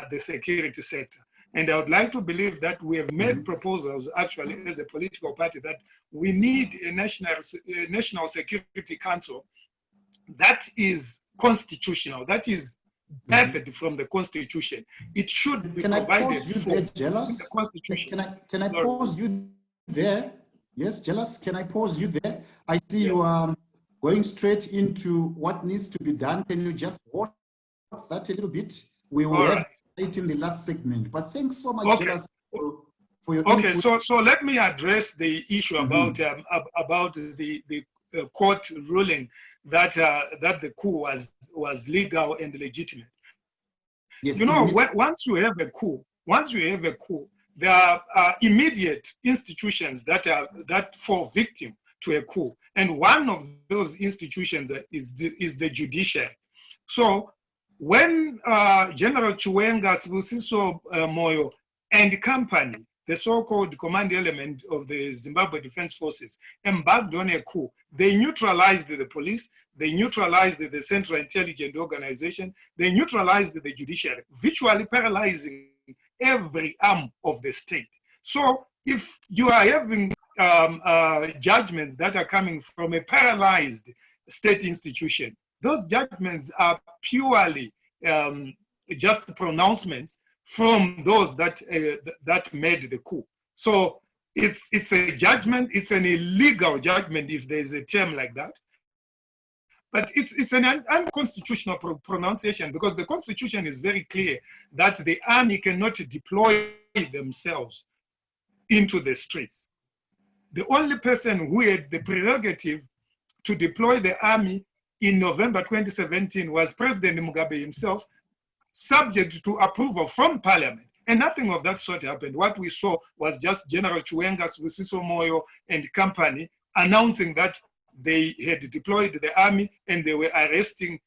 the security sector. And I would like to believe that we have made proposals actually as a political party that we need a national security council that is constitutional, that is birthed from the constitution. It should be provided for the constitution. Can I pause you there? Yes, Jealous, can I pause you there? I see you are going straight into what needs to be done. Can you just hold that a little bit? We will have it in the last segment, but thanks so much, Jealous, for your input. So let me address the issue about the court ruling that the coup was legal and legitimate. Yes, you know, once you have a coup, there are immediate institutions that fall victim to a coup, and one of those institutions is the judiciary. So when General Chiwenga, Sibusiso Moyo, and company, the so-called command element of the Zimbabwe Defense Forces, embarked on a coup, they neutralized the police, they neutralized the Central Intelligence Organization, they neutralized the judiciary, virtually paralyzing every arm of the state. So if you are having judgments that are coming from a paralyzed state institution, those judgments are purely just pronouncements from those that made the coup. So it's a judgment, it's an illegal judgment if there's a term like that. But it's an unconstitutional pronunciation, because the constitution is very clear that the army cannot deploy themselves into the streets. The only person who had the prerogative to deploy the army in November 2017 was President Mugabe himself, subject to approval from parliament. And nothing of that sort happened. What we saw was just General Chiwenga, Sibusiso Moyo, and company announcing that they had deployed the army and they were arresting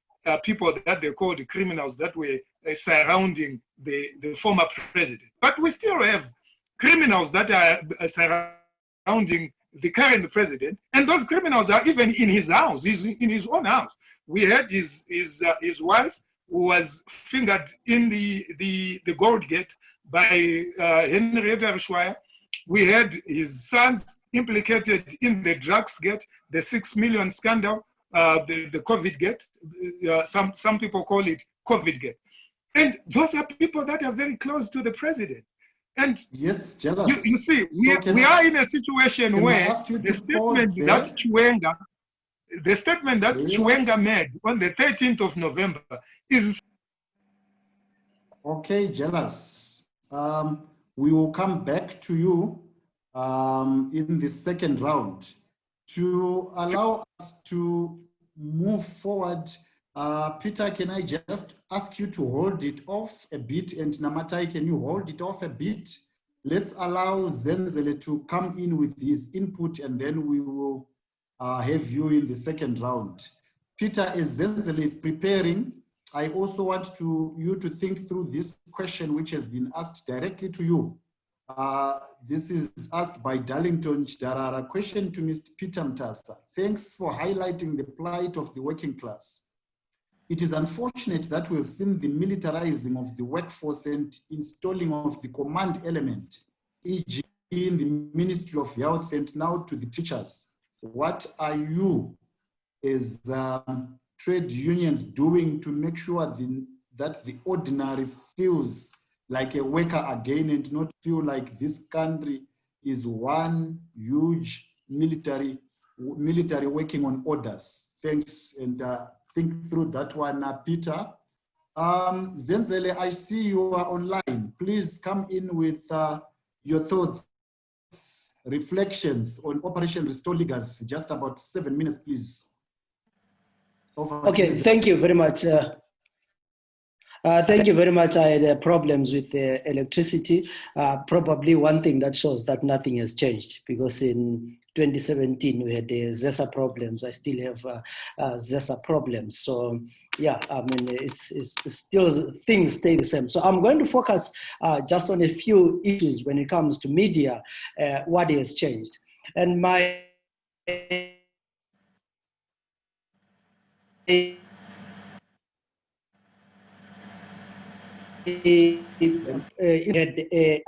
people that they called criminals that were surrounding the former president. But we still have criminals that are surrounding the current president, and those criminals are even in his house, in his own house. We had his wife, who was fingered in the Gold Gate by Henrietta Rushwaya. We had his sons implicated in the drugs gate, the 6 million scandal, the COVID gate. Some people call it COVID gate. And those are people that are very close to the president. And yes, Jealous. You see, we are in a situation where the statement that Chiwenga made on the 13th of November is... Okay, Jealous. We will come back to you in the second round. To allow us to move forward, Peter, can I just ask you to hold it off a bit? And Namatai, can you hold it off a bit? Let's allow Zenzele to come in with his input, and then we will have you in the second round. Peter, as Zenzele is preparing, I also want you to think through this question, which has been asked directly to you. This is asked by Darlington Darara. Question to Mr. Peter Mtasa. Thanks for highlighting the plight of the working class. It is unfortunate that we have seen the militarizing of the workforce and installing of the command element, e.g. in the Ministry of Health and now to the teachers. What are you as trade unions doing to make sure that the ordinary feels like a worker again and not feel like this country is one huge military working on orders? Thanks, and think through that one, Peter. Zenzele, I see you are online. Please come in with your thoughts, reflections on Operation Restore Leaders. Just about 7 minutes, please. Okay, thank you very much. Thank you very much. I had problems with electricity. Probably one thing that shows that nothing has changed, because in 2017 we had ZESA problems. I still have ZESA problems. So yeah, I mean, it's still, things stay the same. So I'm going to focus just on a few issues when it comes to media, what has changed. And my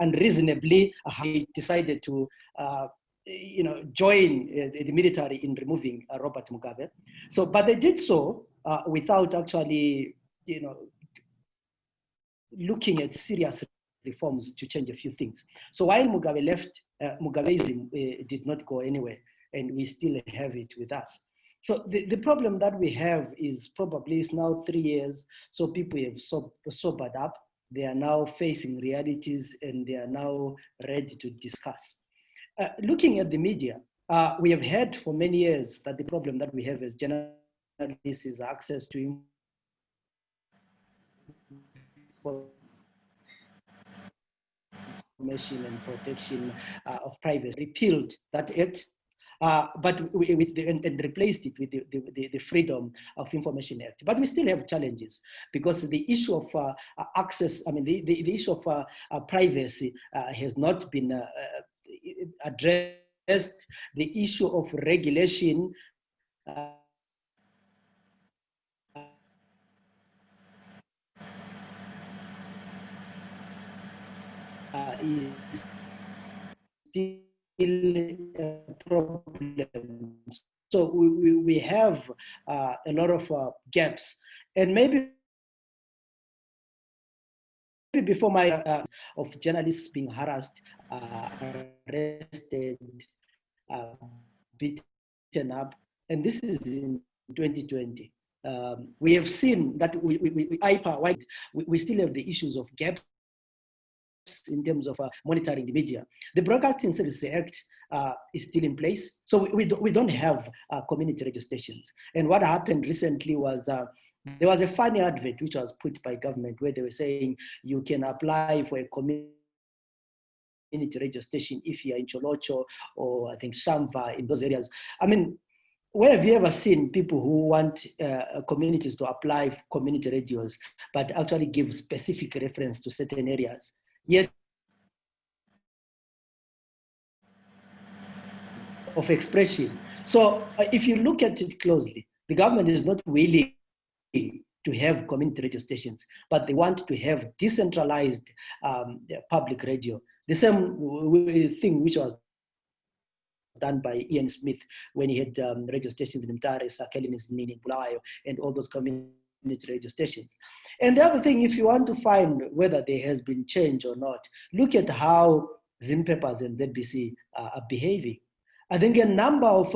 unreasonably decided to join the military in removing Robert Mugabe. So, but they did so without actually, looking at serious reforms to change a few things. So while Mugabe left, Mugabeism did not go anywhere, and we still have it with us. So the problem that we have is probably it's now 3 years, so people have sobered up. They are now facing realities, and they are now ready to discuss. Looking at the media, we have heard for many years that the problem that we have as journalists is access to information and protection of privacy. Repealed that act, but and replaced it with the Freedom of Information Act. But we still have challenges, because the issue of access, I mean, the issue of privacy has not been addressed. The issue of regulation is still a problem. So we have a lot of gaps, and maybe before my of journalists being harassed, arrested, beaten up, and this is in 2020. We have seen that we still have the issues of gaps in terms of monitoring the media. The Broadcasting Services Act is still in place, so we don't have community radio stations. And what happened recently was there was a funny advert which was put by government where they were saying you can apply for a community radio station if you're in Cholocho or I think Shamva, in those areas. I mean, where have you ever seen people who want communities to apply for community radios, but actually give specific reference to certain areas? Yet of expression. So if you look at it closely, the government is not willing to have community radio stations, but they want to have decentralized public radio. The same thing which was done by Ian Smith when he had radio stations in Mtare, Sakeli, Nini, Bulawayo, and all those community radio stations. And the other thing, if you want to find whether there has been change or not, look at how Zimpepers and ZBC are behaving. I think a number of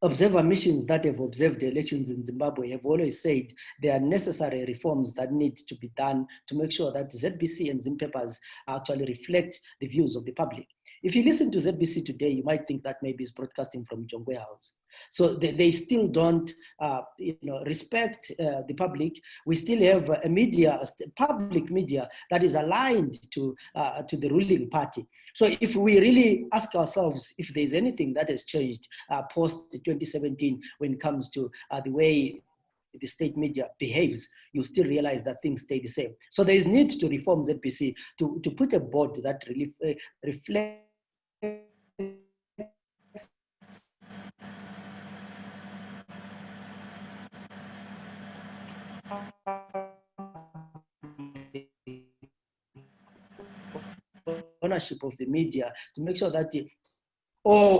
observer missions that have observed the elections in Zimbabwe have always said there are necessary reforms that need to be done to make sure that ZBC and Zimpepers actually reflect the views of the public. If you listen to ZBC today, you might think that maybe it's broadcasting from Jongwe House. So they still don't, respect the public. We still have a media, public media that is aligned to the ruling party. So if we really ask ourselves if there's anything that has changed post 2017 when it comes to the way the state media behaves, you still realize that things stay the same. So there is need to reform ZBC to put a board that really reflects ownership of the media, to make sure that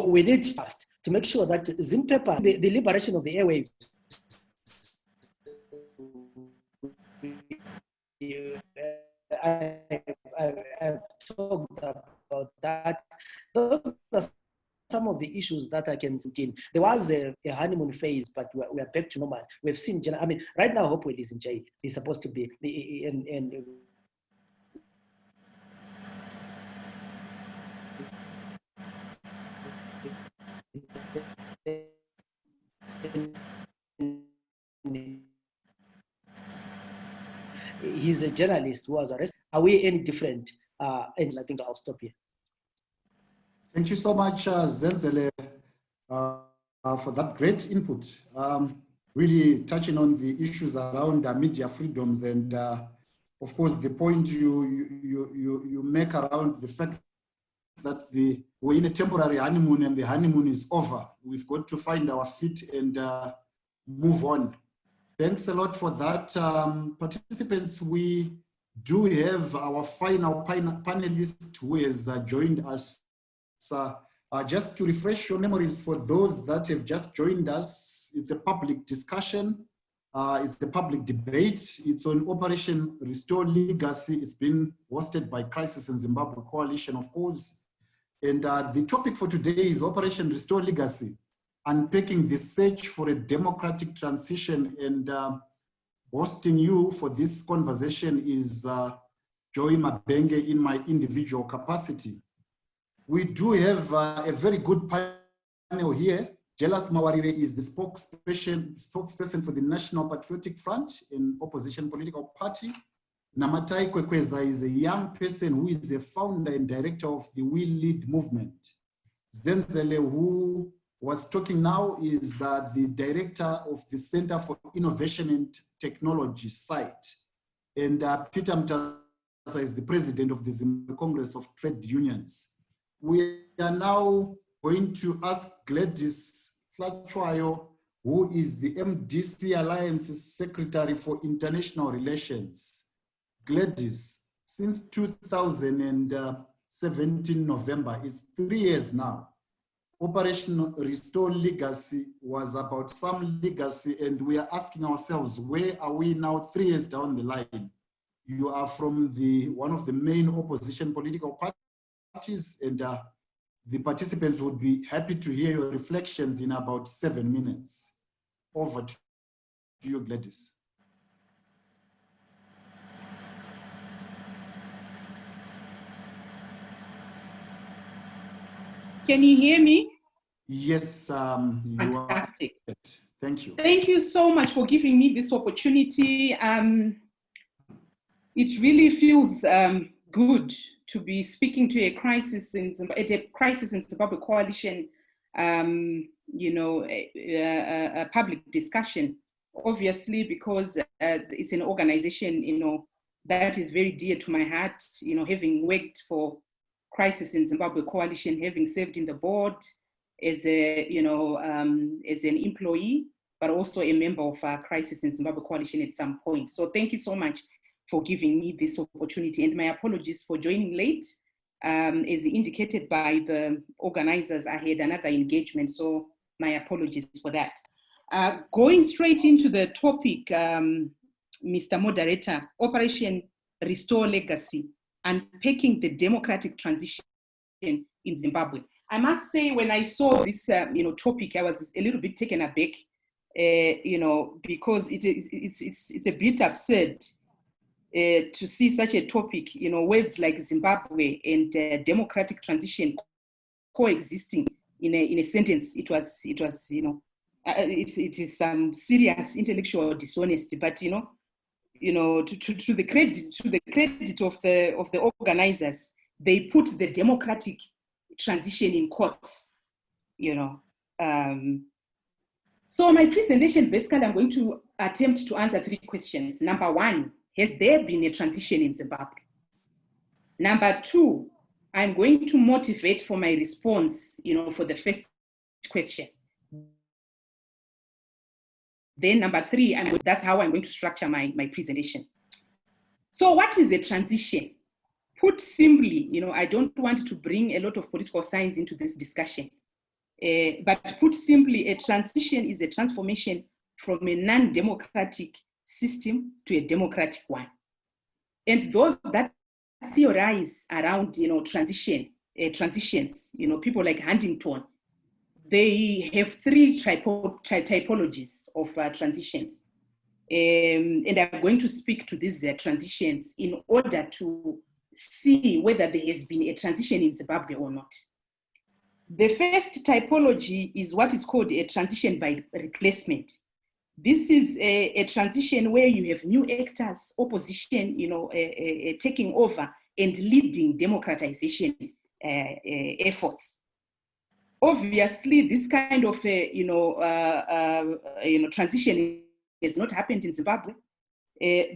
we need trust to make sure that Zimpaper, the liberation of the airwaves, I've talked about that. Those are some of the issues that I can see. There was a honeymoon phase, but we are back to normal. We've seen, I mean, right now, Hopewell is in jail. He's supposed to be, and he's a journalist who was arrested. Are we any different? And I think I'll stop here. Thank you so much, Zenzele, for that great input. Really touching on the issues around media freedoms and, of course, the point you make around the fact that we're in a temporary honeymoon and the honeymoon is over. We've got to find our feet and move on. Thanks a lot for that. Participants, we do have our final panelist who has joined us. So, just to refresh your memories for those that have just joined us, it's a public discussion. It's a public debate. It's on Operation Restore Legacy. It's been hosted by Crisis in Zimbabwe Coalition, of course. And the topic for today is Operation Restore Legacy, unpacking the search for a democratic transition. And hosting you for this conversation is Joy Mabenge in my individual capacity. We do have a very good panel here. Jelas Mawarire is the spokesperson for the National Patriotic Front, an opposition political party. Namatai Kwekweza is a young person who is the founder and director of the We Lead movement. Zenzele, who was talking now, is the director of the Center for Innovation and Technology site. And Peter Mtasa is the president of the Zimbabwe Congress of Trade Unions. We are now going to ask Gladys Flatchwayo, who is the MDC Alliance's Secretary for International Relations. Gladys, since 2017 November, is 3 years now. Operation Restore Legacy was about some legacy, and we are asking ourselves, where are we now 3 years down the line? You are from one of the main opposition political parties, and the participants would be happy to hear your reflections in about 7 minutes. Over to you, Gladys. Can you hear me? Yes, Fantastic. You are. Thank you. Thank you so much for giving me this opportunity. It really feels good to be speaking to a crisis in Zimbabwe coalition, a public discussion, obviously, because it's an organization, that is very dear to my heart, having worked for Crisis in Zimbabwe Coalition, having served in the board as as an employee, but also a member of Crisis in Zimbabwe Coalition at some point. So thank you so much for giving me this opportunity, and my apologies for joining late. As indicated by the organizers, I had another engagement, so my apologies for that. Going straight into the topic, Mr. Moderator, Operation Restore Legacy, unpacking the democratic transition in Zimbabwe. I must say, when I saw this topic, I was a little bit taken aback, because it's a bit absurd to see such a topic, words like Zimbabwe and democratic transition coexisting in a sentence. It was you know, it is some serious intellectual dishonesty. But to the credit of the organizers, they put the democratic transition in quotes. So my presentation, basically, I'm going to attempt to answer 3 questions. Number 1, has there been a transition in Zimbabwe? Number 2, I'm going to motivate for my response, for the first question. Then number 3, that's how I'm going to structure my presentation. So what is a transition? Put simply, I don't want to bring a lot of political science into this discussion. But put simply, a transition is a transformation from a non-democratic system to a democratic one. And those that theorize around, transitions, people like Huntington, they have 3 typologies of transitions. And I'm going to speak to these transitions in order to see whether there has been a transition in Zimbabwe or not. The first typology is what is called a transition by replacement. This is a transition where you have new actors, opposition, taking over and leading democratization efforts. Obviously, this kind of transition has not happened in Zimbabwe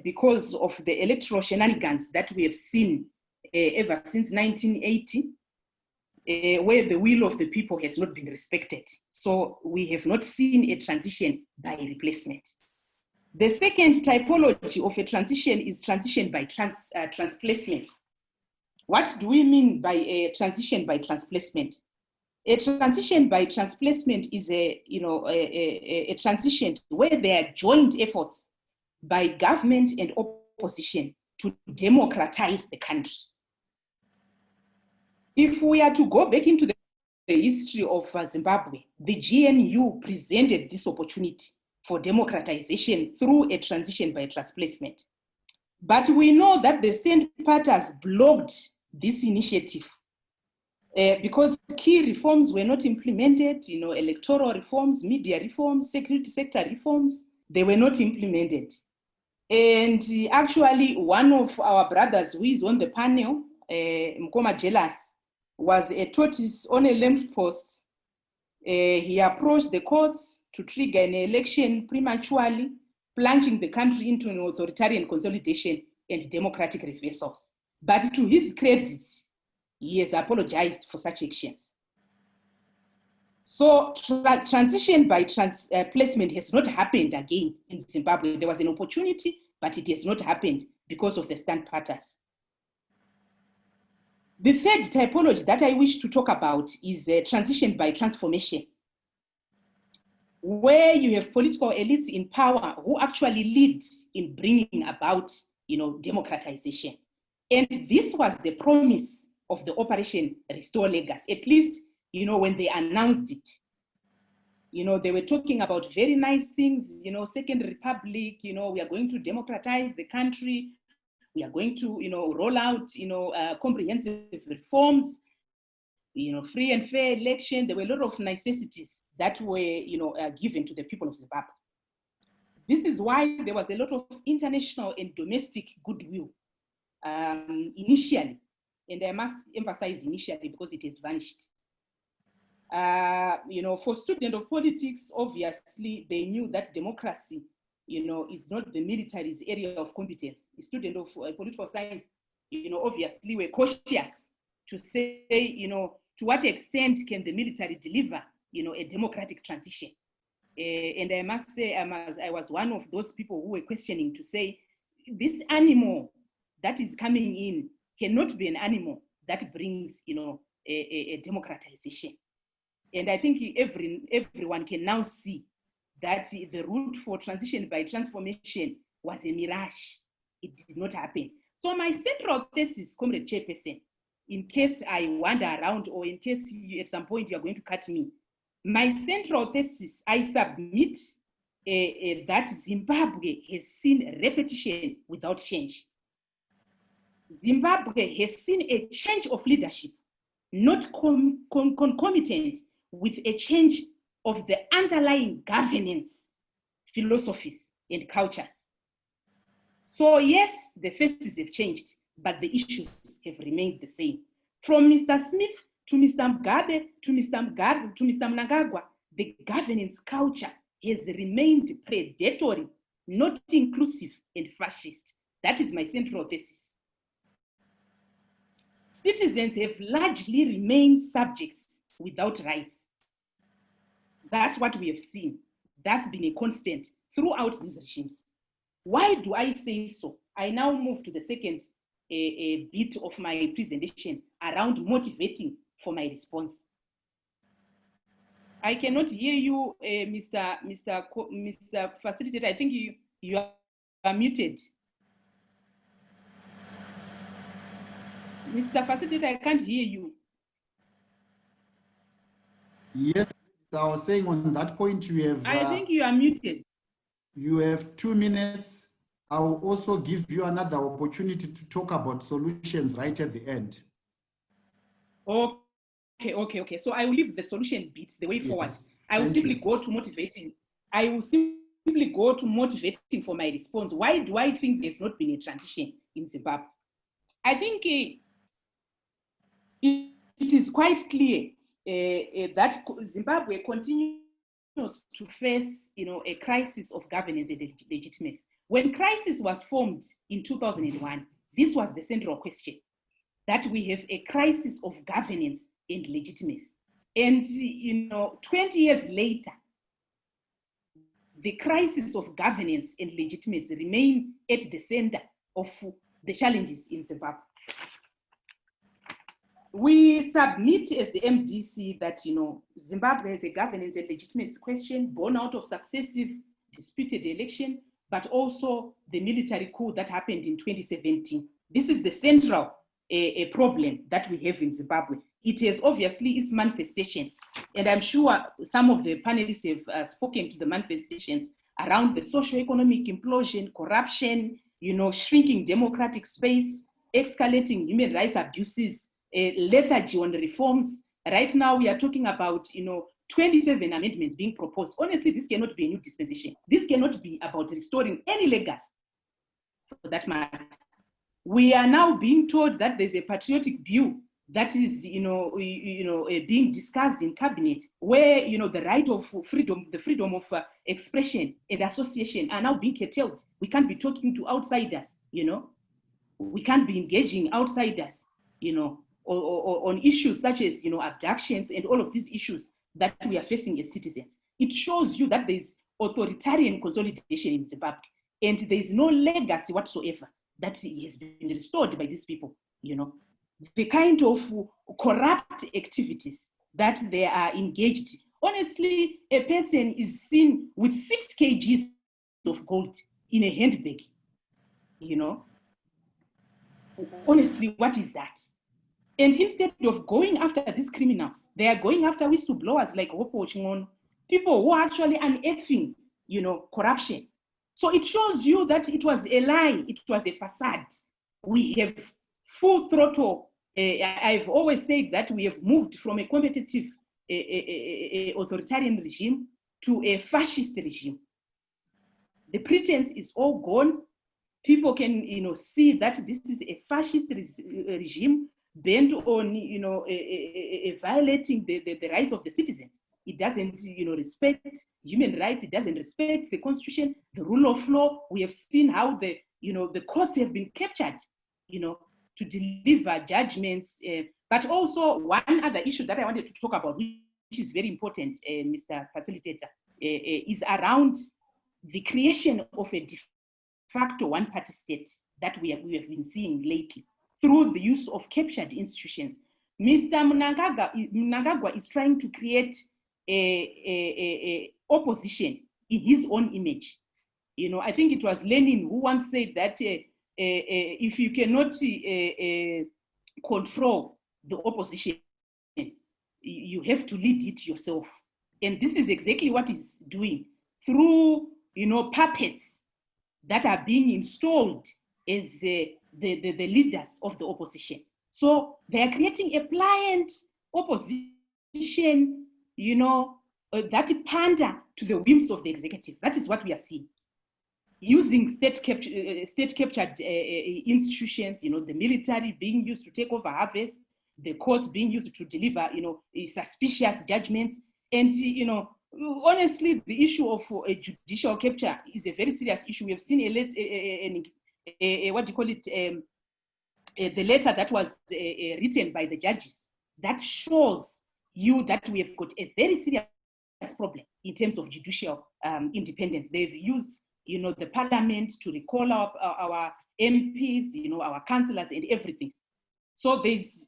because of the electoral shenanigans that we have seen ever since 1980. Where the will of the people has not been respected. So we have not seen a transition by replacement. The second typology of a transition is transition by transplacement. What do we mean by a transition by transplacement? A transition by transplacement is a transition where there are joint efforts by government and opposition to democratize the country. If we are to go back into the history of Zimbabwe, the GNU presented this opportunity for democratization through a transition by transplacement. But we know that the stand parties blocked this initiative because key reforms were not implemented, electoral reforms, media reforms, security sector reforms, they were not implemented. And actually, one of our brothers who is on the panel, Mkoma Jelas, was a tortoise on a lamppost. He approached the courts to trigger an election prematurely, plunging the country into an authoritarian consolidation and democratic reversals. But to his credit, he has apologized for such actions. So transition by placement has not happened again in Zimbabwe. There was an opportunity, but it has not happened because of the stand parties. The third typology that I wish to talk about is transition by transformation, where you have political elites in power who actually lead in bringing about, democratization. And this was the promise of the Operation Restore Legacy, at least, when they announced it. They were talking about very nice things, Second Republic, we are going to democratize the country. We are going to, roll out, comprehensive reforms, free and fair election. There were a lot of necessities that were, given to the people of Zimbabwe. This is why there was a lot of international and domestic goodwill initially. And I must emphasize initially because it has vanished. For students of politics, obviously, they knew that democracy is not the military's area of competence. The student of political science, obviously were cautious to say, to what extent can the military deliver, a democratic transition? And I must say, I was one of those people who were questioning to say, this animal that is coming in cannot be an animal that brings, a democratization. And I think everyone can now see that the route for transition by transformation was a mirage. It did not happen. So my central thesis, Comrade Chairperson, in case I wander around or in case at some point you are going to cut me, my central thesis, I submit that Zimbabwe has seen repetition without change. Zimbabwe has seen a change of leadership, not concomitant with a change of the underlying governance philosophies and cultures. So yes, the faces have changed, but the issues have remained the same. From Mr. Smith to Mr. Mugabe to Mr. Mnangagwa, the governance culture has remained predatory, not inclusive and fascist. That is my central thesis. Citizens have largely remained subjects without rights. That's what we have seen. That's been a constant throughout these regimes. Why do I say so? I now move to the second bit of my presentation around motivating for my response. I cannot hear you, Mr. Facilitator. I think you are muted. Mr. Facilitator, I can't hear you. Yes, I was saying on that point you have... I think you are muted. You have 2 minutes. I will also give you another opportunity to talk about solutions right at the end. Okay. So I will leave the solution bit the way forward. Yes, I will simply go to motivating. I will simply go to motivating for my response. Why do I think there's not been a transition in Zimbabwe? I think it is quite clear that Zimbabwe continues to face, a crisis of governance and legitimacy. When crisis was formed in 2001, this was the central question, that we have a crisis of governance and legitimacy. And 20 years later, the crisis of governance and legitimacy remain at the center of the challenges in Zimbabwe. We submit as the MDC that Zimbabwe has a governance and legitimacy question born out of successive disputed election, but also the military coup that happened in 2017. This is the central problem that we have in Zimbabwe. It has obviously its manifestations, and I'm sure some of the panelists have spoken to the manifestations around the socio-economic implosion, corruption, shrinking democratic space, escalating human rights abuses, lethargy on reforms. Right now, we are talking about 27 amendments being proposed. Honestly, this cannot be a new dispensation. This cannot be about restoring any legacy, for that matter. We are now being told that there's a patriotic bill that is, being discussed in cabinet, where the right of freedom, the freedom of expression and association are now being curtailed. We can't be talking to outsiders. We can't be engaging outsiders. Or on issues such as abductions and all of these issues that we are facing as citizens. It shows you that there is authoritarian consolidation in Zimbabwe, and there is no legacy whatsoever that has been restored by these people. The kind of corrupt activities that they are engaged. Honestly, a person is seen with 6 kgs of gold in a handbag. Honestly, what is that? And instead of going after these criminals, they are going after whistleblowers like Hopo Chingon, people who are actually unearthing, corruption. So it shows you that it was a lie, it was a facade. We have full throttle. I've always said that we have moved from a competitive authoritarian regime to a fascist regime. The pretense is all gone. People can, see that this is a fascist regime bent on, violating the rights of the citizens. It doesn't, respect human rights. It doesn't respect the constitution, the rule of law. We have seen how the courts have been captured, to deliver judgments. But also one other issue that I wanted to talk about, which is very important, Mr. Facilitator, is around the creation of a de facto one-party state that we have been seeing lately through the use of captured institutions. Mr. Mnangagwa is trying to create a opposition in his own image. I think it was Lenin who once said that if you cannot control the opposition, you have to lead it yourself. And this is exactly what he's doing through, puppets that are being installed as the leaders of the opposition. So they are creating a pliant opposition, you know, that pander to the whims of the executive. That is what we are seeing. Using state-captured institutions, you know, the military being used to take over harvest, the courts being used to deliver, you know, suspicious judgments. And, you know, honestly, the issue of a judicial capture is a very serious issue. We have seen what do you call it, the letter that was written by the judges that shows you that we have got a very serious problem in terms of judicial independence. They've used, you know, the parliament to recall our MPs, you know, our councillors and everything. So there's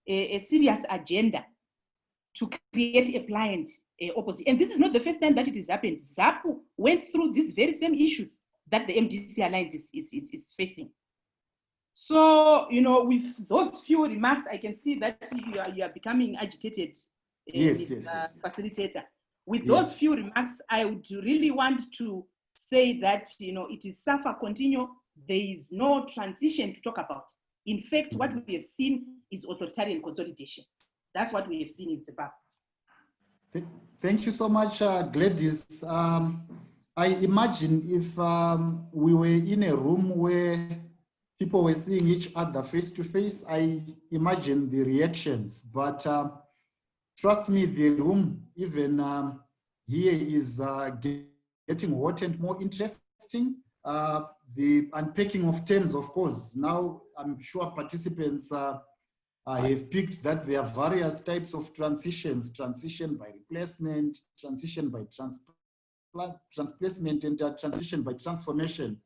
a serious agenda to create a pliant opposition. And this is not the first time that it has happened. ZAPU went through these very same issues that the MDC Alliance is facing. So, you know, with those few remarks, I can see that you are becoming agitated, Yes. facilitator. With those few remarks, I would really want to say that, you know, it is suffer continue. There is no transition to talk about. In fact, what we have seen is authoritarian consolidation. That's what we have seen in Zimbabwe. Thank you so much, Gladys. I imagine if we were in a room where people were seeing each other face to face, I imagine the reactions. But trust me, the room even here is getting hot and more interesting. The unpacking of terms, of course. Now, I'm sure participants have picked that there are various types of transitions: transition by replacement, transition by transplacement, and transition by transformation.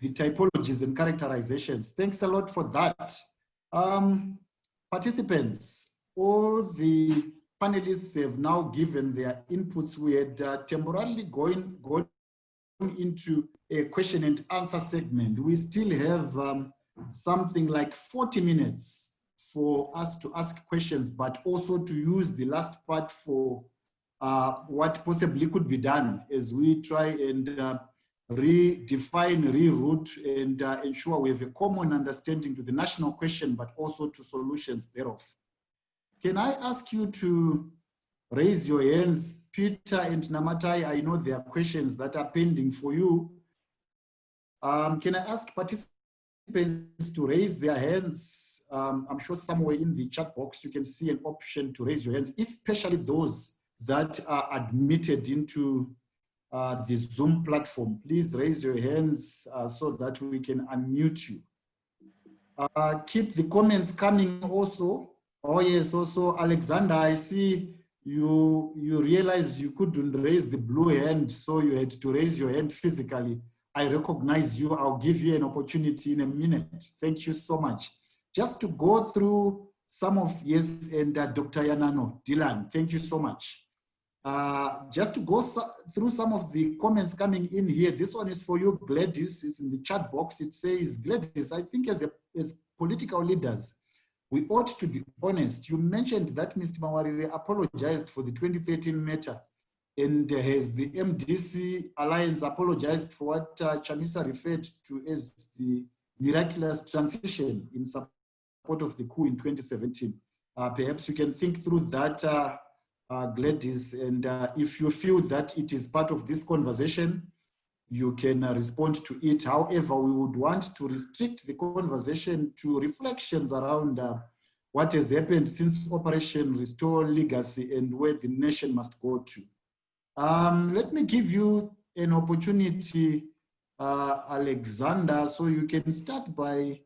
The typologies and characterizations. Thanks a lot for that. Participants, all the panelists have now given their inputs. We had temporarily going into a question and answer segment. We still have something like 40 minutes for us to ask questions, but also to use the last part for what possibly could be done as we try and redefine, reroute, and ensure we have a common understanding to the national question, but also to solutions thereof. Can I ask you to raise your hands, Peter and Namatai? I know there are questions that are pending for you. Can I ask participants to raise their hands? I'm sure somewhere in the chat box you can see an option to raise your hands, especially those that are admitted into the Zoom platform. Please raise your hands so that we can unmute you. Keep the comments coming also. Oh yes, also Alexander, I see you realized you couldn't raise the blue hand, so you had to raise your hand physically. I recognize you. I'll give you an opportunity in a minute. Thank you so much. Just to go through some of, yes, and Dr. Yanano, Dylan, thank you so much. Just to go through some of the comments coming in here. This one is for you, Gladys. It's in the chat box. It says, Gladys, I think as political leaders, we ought to be honest. You mentioned that Mr. Mawarire apologized for the 2013 matter, and has the MDC Alliance apologized for what Chamisa referred to as the miraculous transition in support of the coup in 2017. Perhaps you can think through that, Gladys, and if you feel that it is part of this conversation, you can respond to it. However, we would want to restrict the conversation to reflections around what has happened since Operation Restore Legacy and where the nation must go to. Let me give you an opportunity, Alexander, so you can start by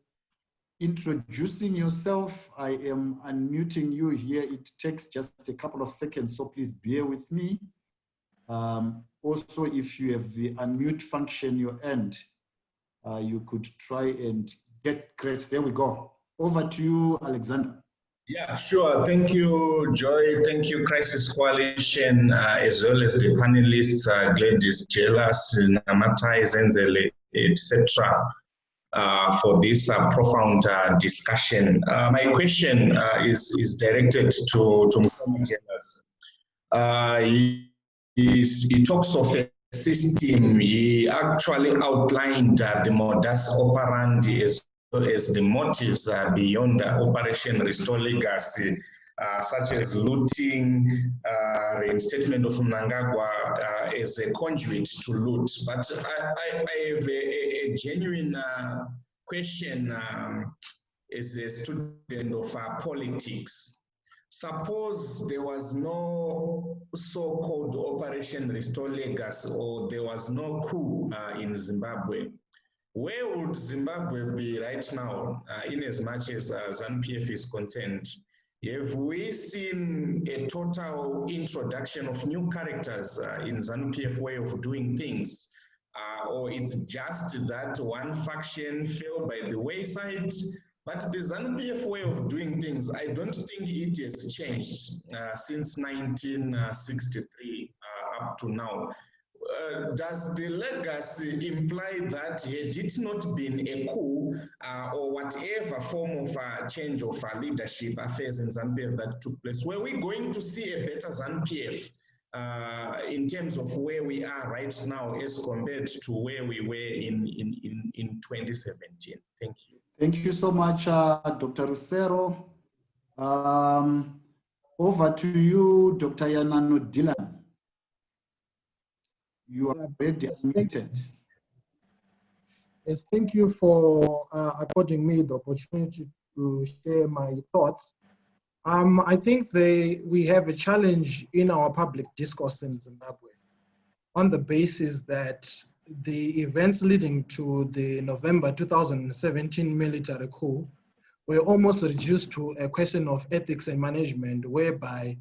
introducing yourself. I am unmuting you here. It takes just a couple of seconds, so please bear with me. Also, if you have the unmute function your end, you could try and get great. There we go. Over to you, Alexander. Yeah, sure. Thank you, Joy. Thank you, Crisis Coalition, as well as the panelists, Gladys, Jealous, Namatai, Zenzele, etc., for this profound discussion. My question is directed to Mkomi Jealous. He talks of a system. He actually outlined the modus operandi as as the motives beyond the Operation Restore Legacy, such as looting, reinstatement of Mnangagwa as a conduit to loot. But I have a genuine question as a student of politics. Suppose there was no so-called Operation Restore Legacy, or there was no coup in Zimbabwe. Where would Zimbabwe be right now, in as much as ZANU-PF is concerned? Have we seen a total introduction of new characters in ZANU-PF way of doing things? Or it's just that one faction fell by the wayside? But the ZANU-PF way of doing things, I don't think it has changed since 1963 up to now. Does the legacy imply that had it not been a coup or whatever form of change of leadership affairs in ZANU-PF that took place, were we going to see a better ZANU-PF in terms of where we are right now as compared to where we were in 2017? Thank you. Thank you so much, Dr. Rusero. Over to you, Dr. Yanano Dylan. You are ready. Yes, thank you for according me the opportunity to share my thoughts. I think we have a challenge in our public discourse in Zimbabwe on the basis that the events leading to the November 2017 military coup were almost reduced to a question of ethics and management, whereby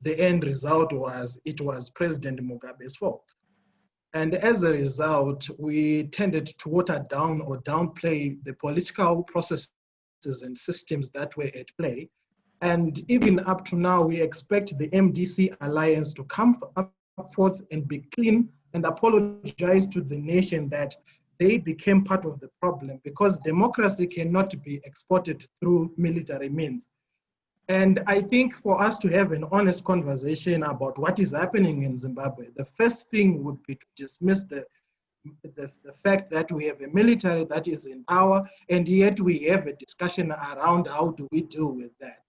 the end result was it was President Mugabe's fault. And as a result, we tended to water down or downplay the political processes and systems that were at play. And even up to now, we expect the MDC alliance to come up forth and be clean and apologize to the nation that they became part of the problem, because democracy cannot be exported through military means. And I think for us to have an honest conversation about what is happening in Zimbabwe, the first thing would be to dismiss the fact that we have a military that is in power, and yet we have a discussion around how do we deal with that.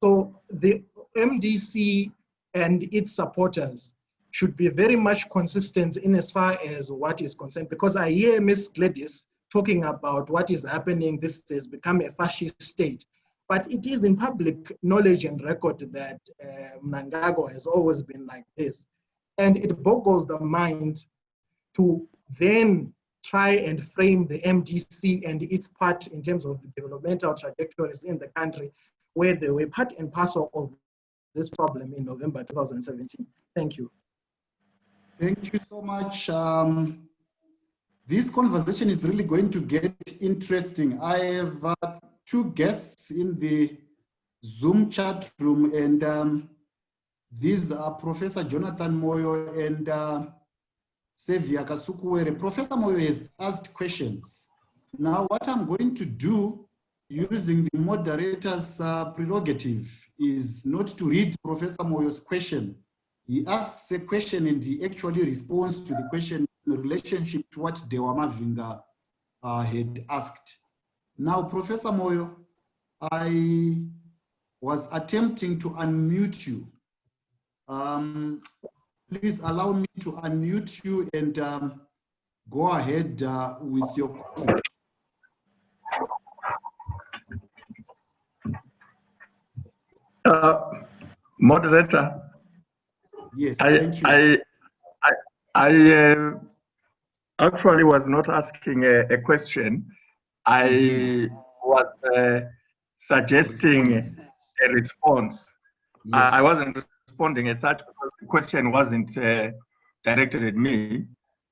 So the MDC and its supporters should be very much consistent in as far as what is concerned, because I hear Ms. Gladys talking about what is happening. This has become a fascist state. But it is in public knowledge and record that Mnangagwa has always been like this. And it boggles the mind to then try and frame the MDC and its part in terms of the developmental trajectories in the country, where they were part and parcel of this problem in November 2017. Thank you. Thank you so much. This conversation is really going to get interesting. I have two guests in the Zoom chat room, and these are Professor Jonathan Moyo and Sevia Kasukuwere. Professor Moyo has asked questions. Now, what I'm going to do using the moderator's prerogative is not to read Professor Moyo's question. He asks a question and he actually responds to the question in relationship to what Dewa Mavinga had asked. Now, Professor Moyo, I was attempting to unmute you. Please allow me to unmute you and go ahead with your question. Moderator. Yes, thank you. I actually was not asking a question. I was suggesting a response. Yes. I wasn't responding as such because the question wasn't directed at me.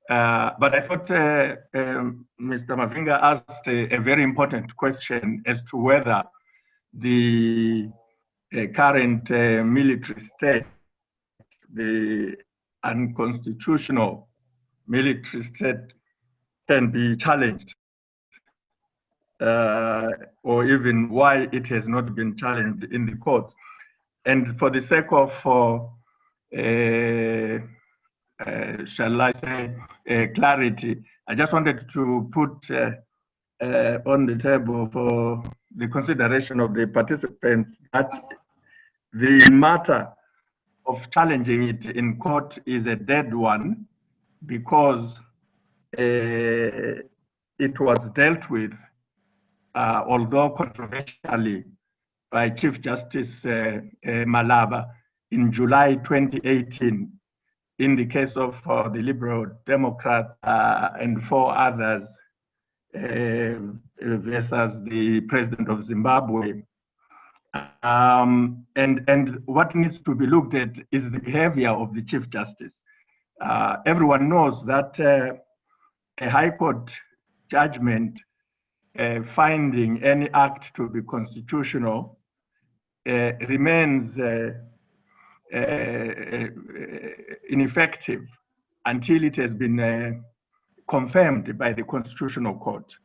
But I thought Mr. Mavinga asked a very important question as to whether the current military state, the unconstitutional military state, can be challenged, or even why it has not been challenged in the courts. And for the sake of, shall I say, clarity, I just wanted to put on the table for the consideration of the participants that the matter of challenging it in court is a dead one because it was dealt with, although controversially, by Chief Justice Malaba in July 2018 in the case of the Liberal Democrats and 4 others versus the President of Zimbabwe. And what needs to be looked at is the behavior of the Chief Justice. Everyone knows that a High Court judgment finding any act to be constitutional remains ineffective until it has been confirmed by the Constitutional Court.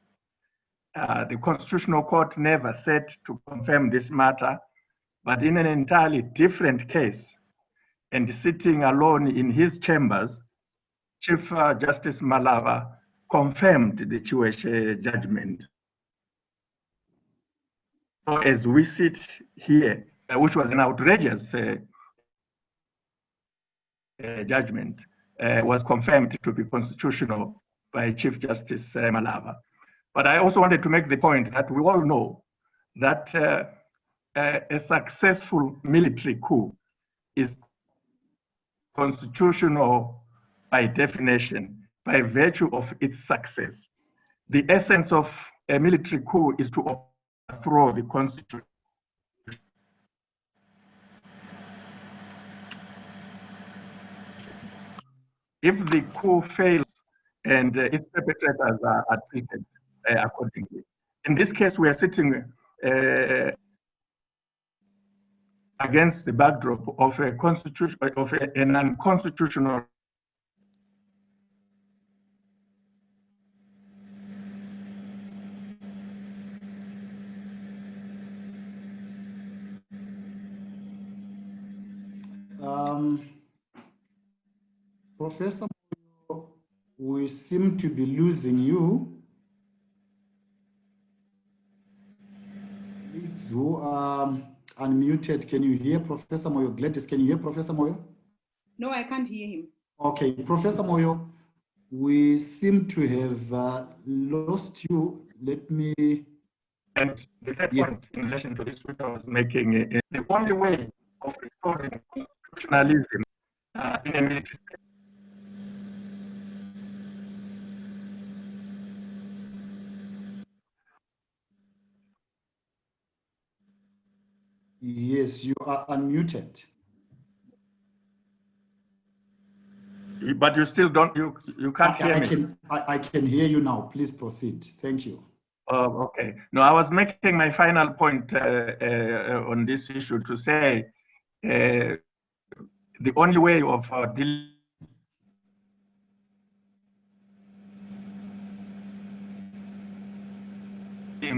The Constitutional Court never set to confirm this matter, but in an entirely different case, and sitting alone in his chambers, Chief Justice Malaba confirmed the Chiweshe judgment. So as we sit here, which was an outrageous judgment, was confirmed to be constitutional by Chief Justice Malaba. But I also wanted to make the point that we all know that a successful military coup is constitutional by definition, by virtue of its success. The essence of a military coup is to overthrow the constitution. If the coup fails and its perpetrators are treated accordingly. In this case, we are sitting against the backdrop of a constitution, of an unconstitutional Professor, we seem to be losing you. Colleagues who are unmuted, can you hear Professor Moyo? Gladys, can you hear Professor Moyo? No, I can't hear him. Okay, Professor Moyo, we seem to have lost you. Let me... And the third point in relation to this which I was making is the only way of restoring constitutionalism in a military state. Yes, you are unmuted. But you still don't, you can't hear me. I can hear you now. Please proceed. Thank you. Oh, okay. No, I was making my final point on this issue to say the only way of dealing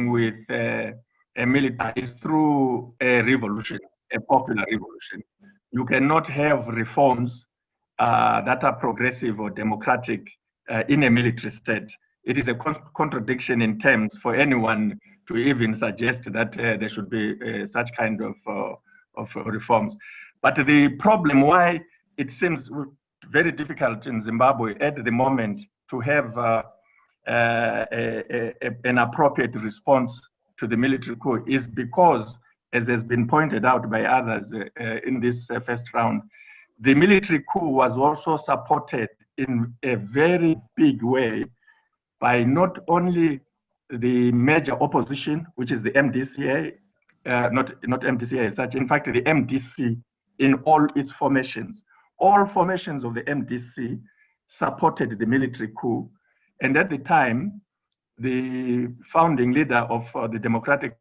with a military is through a revolution, a popular revolution. You cannot have reforms that are progressive or democratic in a military state. It is a contradiction in terms for anyone to even suggest that there should be such kind of reforms. But the problem why it seems very difficult in Zimbabwe at the moment to have an appropriate response to the military coup is because, as has been pointed out by others in this first round, the military coup was also supported in a very big way by not only the major opposition, which is the MDCA, not MDCA as such, in fact, the MDC in all its formations. All formations of the MDC supported the military coup. And at the time, the founding leader of the Democratic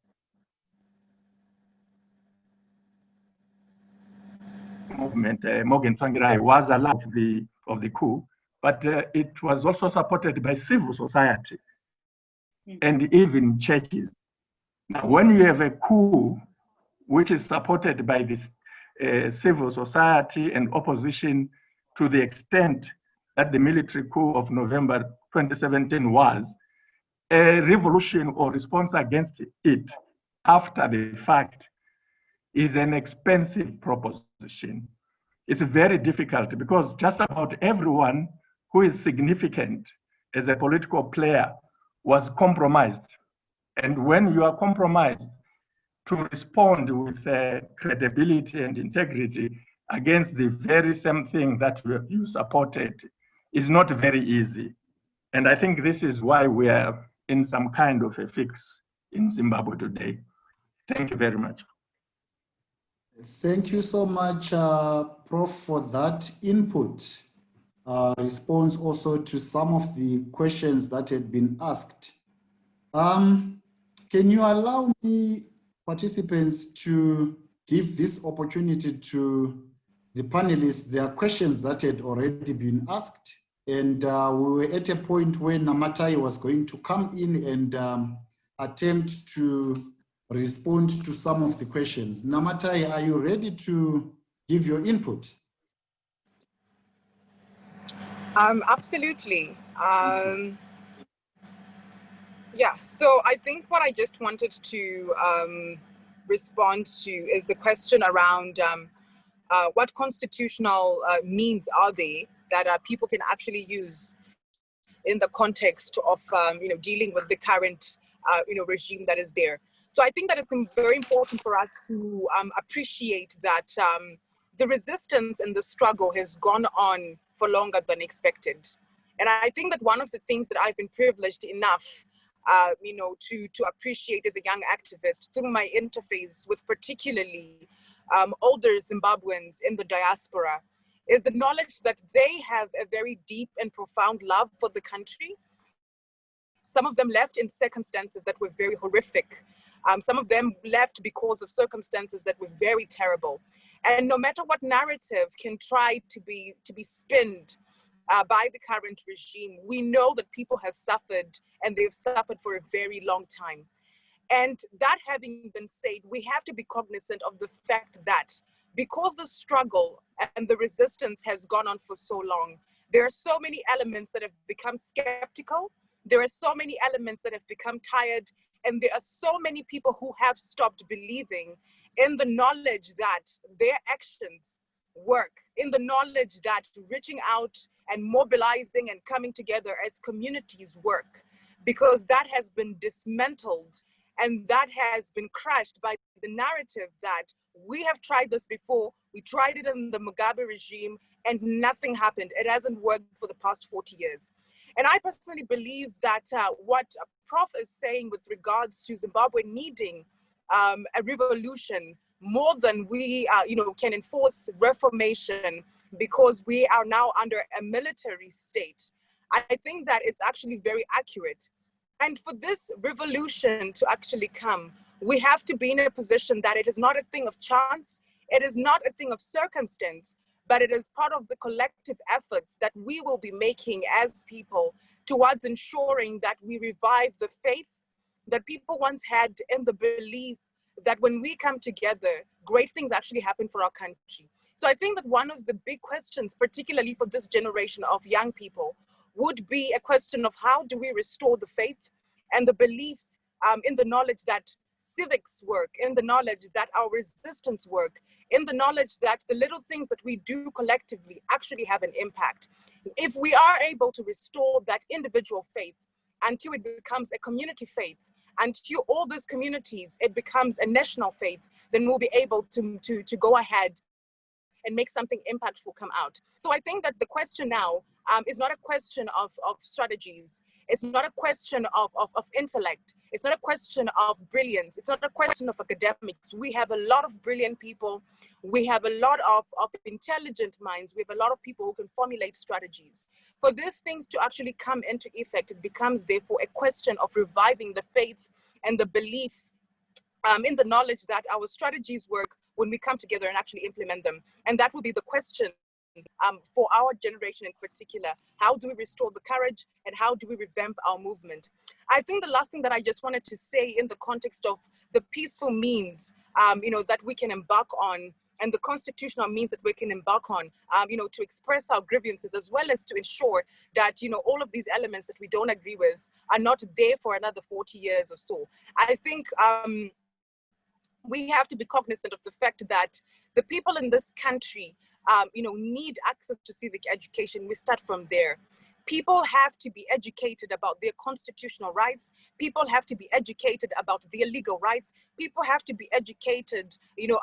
movement, Morgan Tsvangirai, was allowed of the coup, but it was also supported by civil society and even churches. Now, when you have a coup which is supported by this civil society and opposition to the extent that the military coup of November 2017 was, a revolution or response against it after the fact is an expensive proposition. It's very difficult because just about everyone who is significant as a political player was compromised. And when you are compromised, to respond with credibility and integrity against the very same thing that you supported is not very easy. And I think this is why we are in some kind of a fix in Zimbabwe today. Thank you very much. Thank you so much, Prof, for that input. Response also to some of the questions that had been asked. Can you allow me, participants, to give this opportunity to the panelists? There are questions that had already been asked, and we were at a point where Namatai was going to come in and attempt to respond to some of the questions. Namatai, are you ready to give your input? Absolutely. Yeah, so I think what I just wanted to respond to is the question around what constitutional means are they that people can actually use in the context of dealing with the current regime that is there. So I think that it's very important for us to appreciate that the resistance and the struggle has gone on for longer than expected. And I think that one of the things that I've been privileged enough to appreciate as a young activist through my interface with particularly older Zimbabweans in the diaspora is the knowledge that they have a very deep and profound love for the country. Some of them left in circumstances that were very horrific. Some of them left because of circumstances that were very terrible. And no matter what narrative can try to be spinned by the current regime, we know that people have suffered, and they've suffered for a very long time. And that having been said, we have to be cognizant of the fact that because the struggle and the resistance has gone on for so long, there are so many elements that have become skeptical. There are so many elements that have become tired, and there are so many people who have stopped believing in the knowledge that their actions work, in the knowledge that reaching out and mobilizing and coming together as communities work, because that has been dismantled and that has been crushed by the narrative that we have tried this before, we tried it in the Mugabe regime and nothing happened. It hasn't worked for the past 40 years. And I personally believe that what Prof is saying with regards to Zimbabwe needing a revolution more than we can enforce reformation because we are now under a military state, I think that it's actually very accurate. And for this revolution to actually come, we have to be in a position that it is not a thing of chance, it is not a thing of circumstance, but it is part of the collective efforts that we will be making as people towards ensuring that we revive the faith that people once had in the belief that when we come together, great things actually happen for our country. So I think that one of the big questions, particularly for this generation of young people, would be a question of how do we restore the faith and the belief in the knowledge that civics work, in the knowledge that our resistance work, in the knowledge that the little things that we do collectively actually have an impact. If we are able to restore that individual faith until it becomes a community faith, until all these communities, it becomes a national faith, then we'll be able to go ahead and make something impactful come out. So I think that the question now is not a question of strategies. It's not a question of intellect. It's not a question of brilliance. It's not a question of academics. We have a lot of brilliant people. We have a lot of intelligent minds. We have a lot of people who can formulate strategies. For these things to actually come into effect, it becomes therefore a question of reviving the faith and the belief in the knowledge that our strategies work when we come together and actually implement them. And that will be the question for our generation in particular. How do we restore the courage and how do we revamp our movement? I think the last thing that I just wanted to say in the context of the peaceful means that we can embark on and the constitutional means that we can embark on, to express our grievances, as well as to ensure that, all of these elements that we don't agree with are not there for another 40 years or so. I think we have to be cognizant of the fact that the people in this country, need access to civic education. We start from there. People have to be educated about their constitutional rights. People have to be educated about their legal rights. People have to be educated,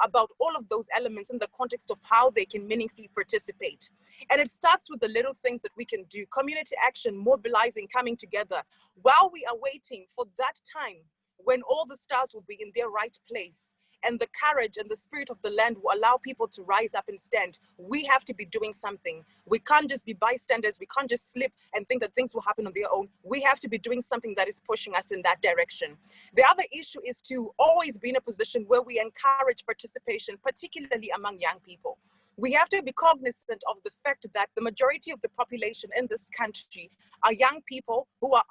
about all of those elements in the context of how they can meaningfully participate. And it starts with the little things that we can do: community action, mobilizing, coming together, while we are waiting for that time when all the stars will be in their right place, and the courage and the spirit of the land will allow people to rise up and stand. We have to be doing something. We can't just be bystanders. We can't just slip and think that things will happen on their own. We have to be doing something that is pushing us in that direction. The other issue is to always be in a position where we encourage participation, particularly among young people. We have to be cognizant of the fact that the majority of the population in this country are young people who are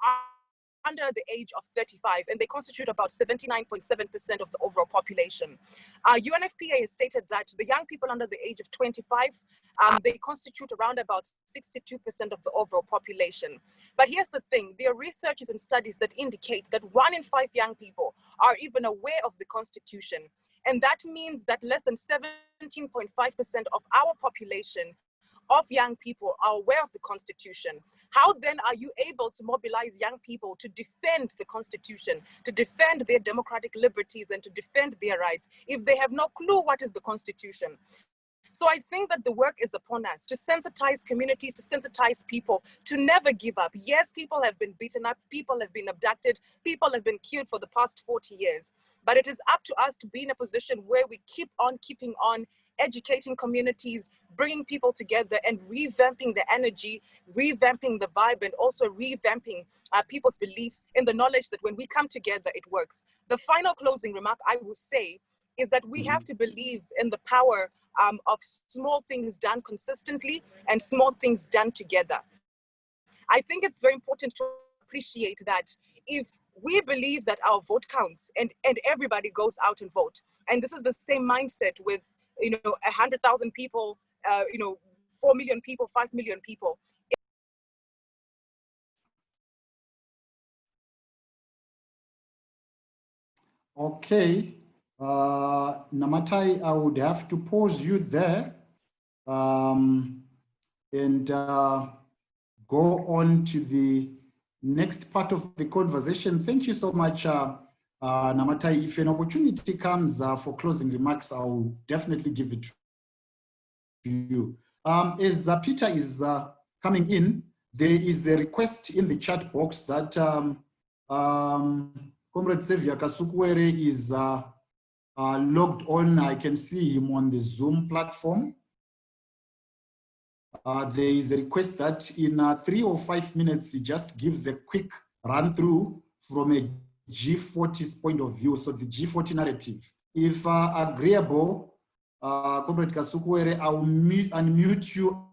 under the age of 35, and they constitute about 79.7% of the overall population. UNFPA has stated that the young people under the age of 25, they constitute around about 62% of the overall population. But here's the thing: there are researches and studies that indicate that 1 in 5 young people are even aware of the Constitution. And that means that less than 17.5% of our population of young people are aware of the Constitution. How then are you able to mobilize young people to defend the Constitution, to defend their democratic liberties, and to defend their rights if they have no clue what is the Constitution? So I think that the work is upon us to sensitize communities, to sensitize people, to never give up. Yes, people have been beaten up, people have been abducted, people have been killed for the past 40 years. But it is up to us to be in a position where we keep on keeping on, educating communities, bringing people together, and revamping the energy, revamping the vibe, and also revamping people's belief in the knowledge that when we come together, it works. The final closing remark I will say is that we have to believe in the power of small things done consistently and small things done together. I think it's very important to appreciate that if we believe that our vote counts and everybody goes out and vote, and this is the same mindset with 100,000 people, 4 million people, 5 million people. Okay, Namatai, I would have to pause you there and go on to the next part of the conversation. Thank you so much, Namatai. If an opportunity comes for closing remarks, I will definitely give it to you. As Peter is coming in, there is a request in the chat box that Comrade Xavier Kasukwere is logged on. I can see him on the Zoom platform. There is a request that in 3 or 5 minutes, he just gives a quick run through from a G40's point of view, so the G40 narrative. If agreeable, Comrade Kasukwere, I will unmute you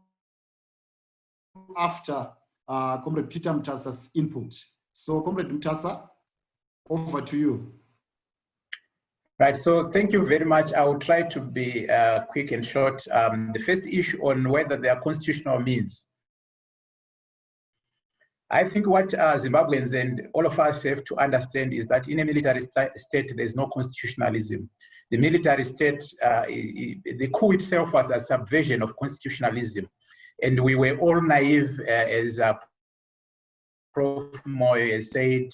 after Comrade Peter Mtasa's input. So Comrade Mtasa, over to you. Right, so thank you very much. I will try to be quick and short. The first issue on whether there are constitutional means. I think what Zimbabweans and all of us have to understand is that in a military state, there's no constitutionalism. The military state, the coup itself was a subversion of constitutionalism. And we were all naive, as Prof. Moyo has said.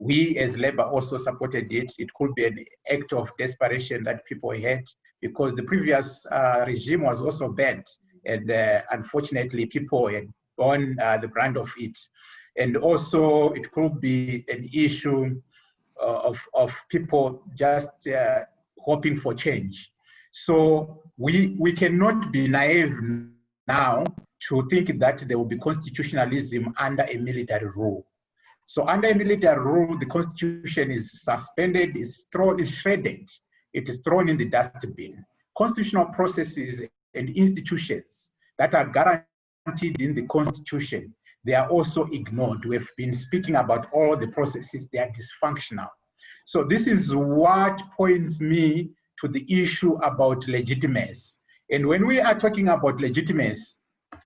We as Labour also supported it. It could be an act of desperation that people had because the previous regime was also bad. And unfortunately, people had borne the brunt of it. And also, it could be an issue of people just hoping for change. So we cannot be naive now to think that there will be constitutionalism under a military rule. So under a military rule, the constitution is suspended, is shredded, it is thrown in the dustbin. Constitutional processes and institutions that are guaranteed in the constitution, they are also ignored. We've been speaking about all the processes, they are dysfunctional. So this is what points me to the issue about legitimacy. And when we are talking about legitimacy,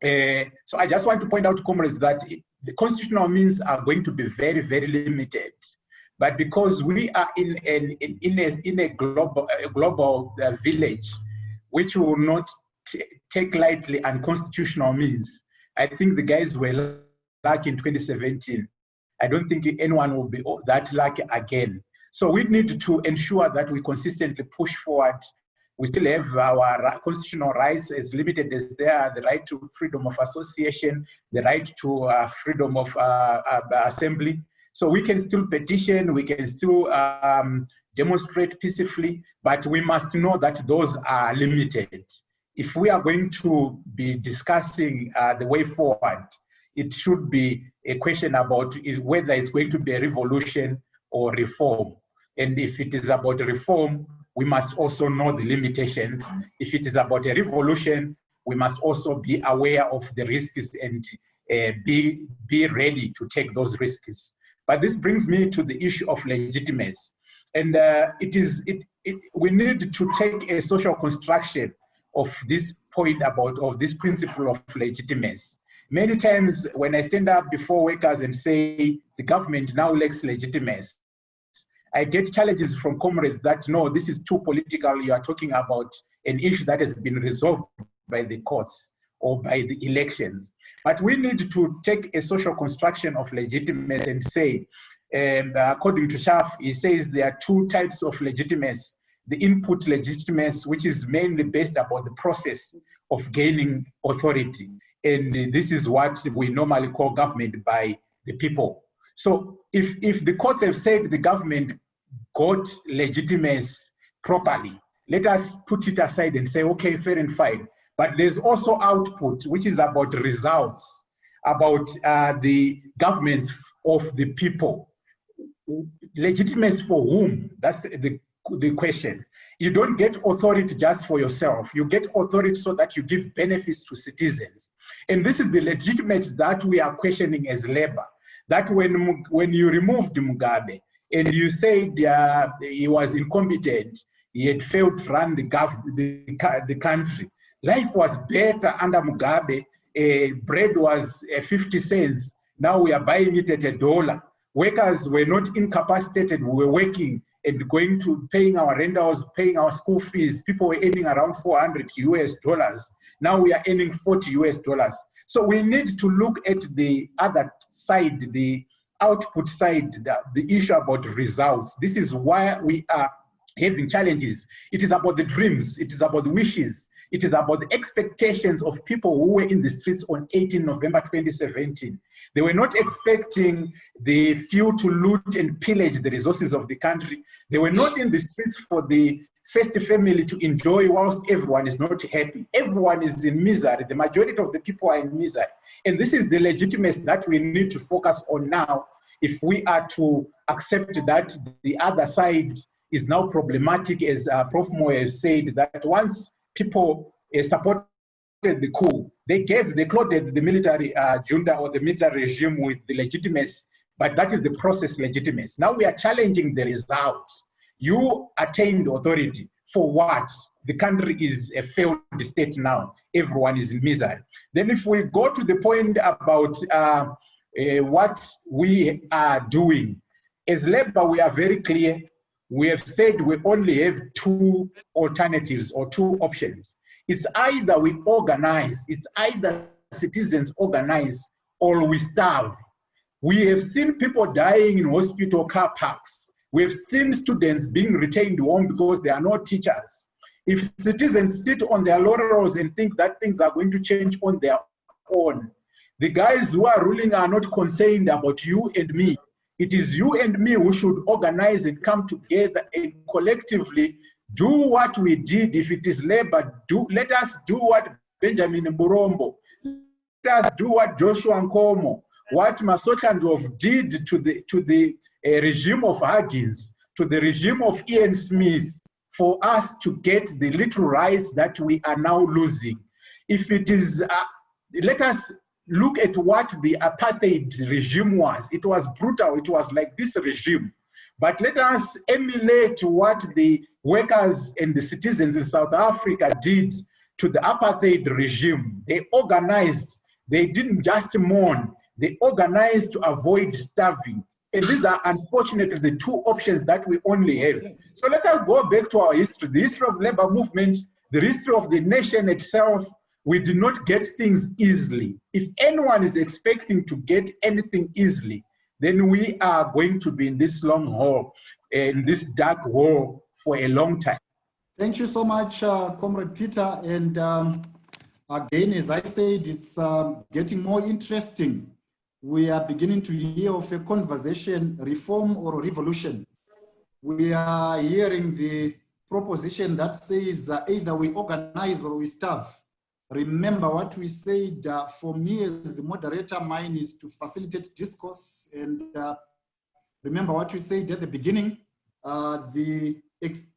so I just want to point out to comrades that the constitutional means are going to be very, very limited. But because we are in a global village, which will not take lightly unconstitutional means, I think the guys were lucky in 2017. I don't think anyone will be that lucky again. So we need to ensure that we consistently push forward. We still have our constitutional rights as limited as they are, the right to freedom of association, the right to freedom of assembly. So we can still petition, we can still demonstrate peacefully, but we must know that those are limited. If we are going to be discussing the way forward, it should be a question about whether it's going to be a revolution or reform. And if it is about reform, we must also know the limitations. If it is about a revolution, we must also be aware of the risks and be ready to take those risks. But this brings me to the issue of legitimacy. And we need to take a social construction of this point of this principle of legitimacy. Many times when I stand up before workers and say the government now lacks legitimacy, I get challenges from comrades that, no, this is too political. You are talking about an issue that has been resolved by the courts or by the elections. But we need to take a social construction of legitimacy and say, according to Schaff, he says there are two types of legitimacy. The input legitimacy, which is mainly based about the process of gaining authority. And this is what we normally call government by the people. So if the courts have said the government got legitimacy properly, let us put it aside and say, okay, fair and fine. But there's also output, which is about results, about the governments of the people. Legitimacy for whom? That's the question. You don't get authority just for yourself. You get authority so that you give benefits to citizens. And this is the legitimate that we are questioning as labor. That when you removed Mugabe and you said he was incompetent, he had failed to run the country, life was better under Mugabe. Bread was 50 cents. Now we are buying it at $1. Workers were not incapacitated. We were working and going to paying our rentals, paying our school fees. People were earning around $400 US. Now we are earning $40 US. So we need to look at the other side, the output side, the issue about results. This is why we are having challenges. It is about the dreams. It is about the wishes. It is about the expectations of people who were in the streets on 18 November 2017. They were not expecting the few to loot and pillage the resources of the country. They were not in the streets for the first family to enjoy whilst everyone is not happy. Everyone is in misery. The majority of the people are in misery. And this is the legitimacy that we need to focus on now if we are to accept that the other side is now problematic, as Prof. Moe has said, that once people supported the coup, they clothed the military junta or the military regime with the legitimacy, but that is the process legitimacy. Now we are challenging the result. You attained authority for what? The country is a failed state now. Everyone is in misery. Then if we go to the point about what we are doing, as Labour, we are very clear. We have said we only have two alternatives or two options. It's either we organize, it's either citizens organize or we starve. We have seen people dying in hospital car parks. We have seen students being retained home because there are no teachers. If citizens sit on their laurels and think that things are going to change on their own, the guys who are ruling are not concerned about you and me. It is you and me who should organize and come together and collectively do what we did. If it is labor, let us do what Benjamin Burombo, let us do what Joshua Nkomo, what Masotandov did to the regime of Huggins, to the regime of Ian Smith, for us to get the little rights that we are now losing. If it is, let us look at what the apartheid regime was. It was brutal. It was like this regime. But let us emulate what the workers and the citizens in South Africa did to the apartheid regime. They organized, they didn't just mourn, they organized to avoid starving. And these are unfortunately the two options that we only have. So let us go back to our history, the history of labor movement, the history of the nation itself. We do not get things easily. If anyone is expecting to get anything easily, then we are going to be in this long haul, in this dark hole for a long time. Thank you so much, Comrade Peter. And again, as I said, it's getting more interesting. We are beginning to hear of a conversation, reform or revolution. We are hearing the proposition that says either we organize or we starve. Remember what we said, for me as the moderator, mine is to facilitate discourse. And remember what we said at the beginning, the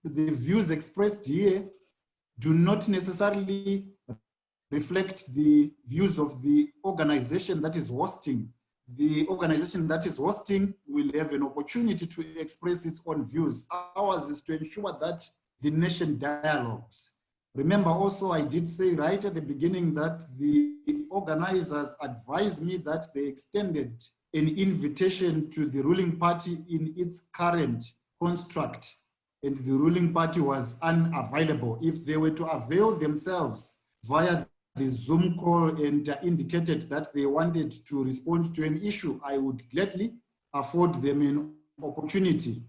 views expressed here do not necessarily reflect the views of the organization that is hosting. The organization that is hosting will have an opportunity to express its own views. Ours is to ensure that the nation dialogues. Remember also, I did say right at the beginning that the organizers advised me that they extended an invitation to the ruling party in its current construct, and the ruling party was unavailable. If they were to avail themselves via the Zoom call and indicated that they wanted to respond to an issue, I would gladly afford them an opportunity.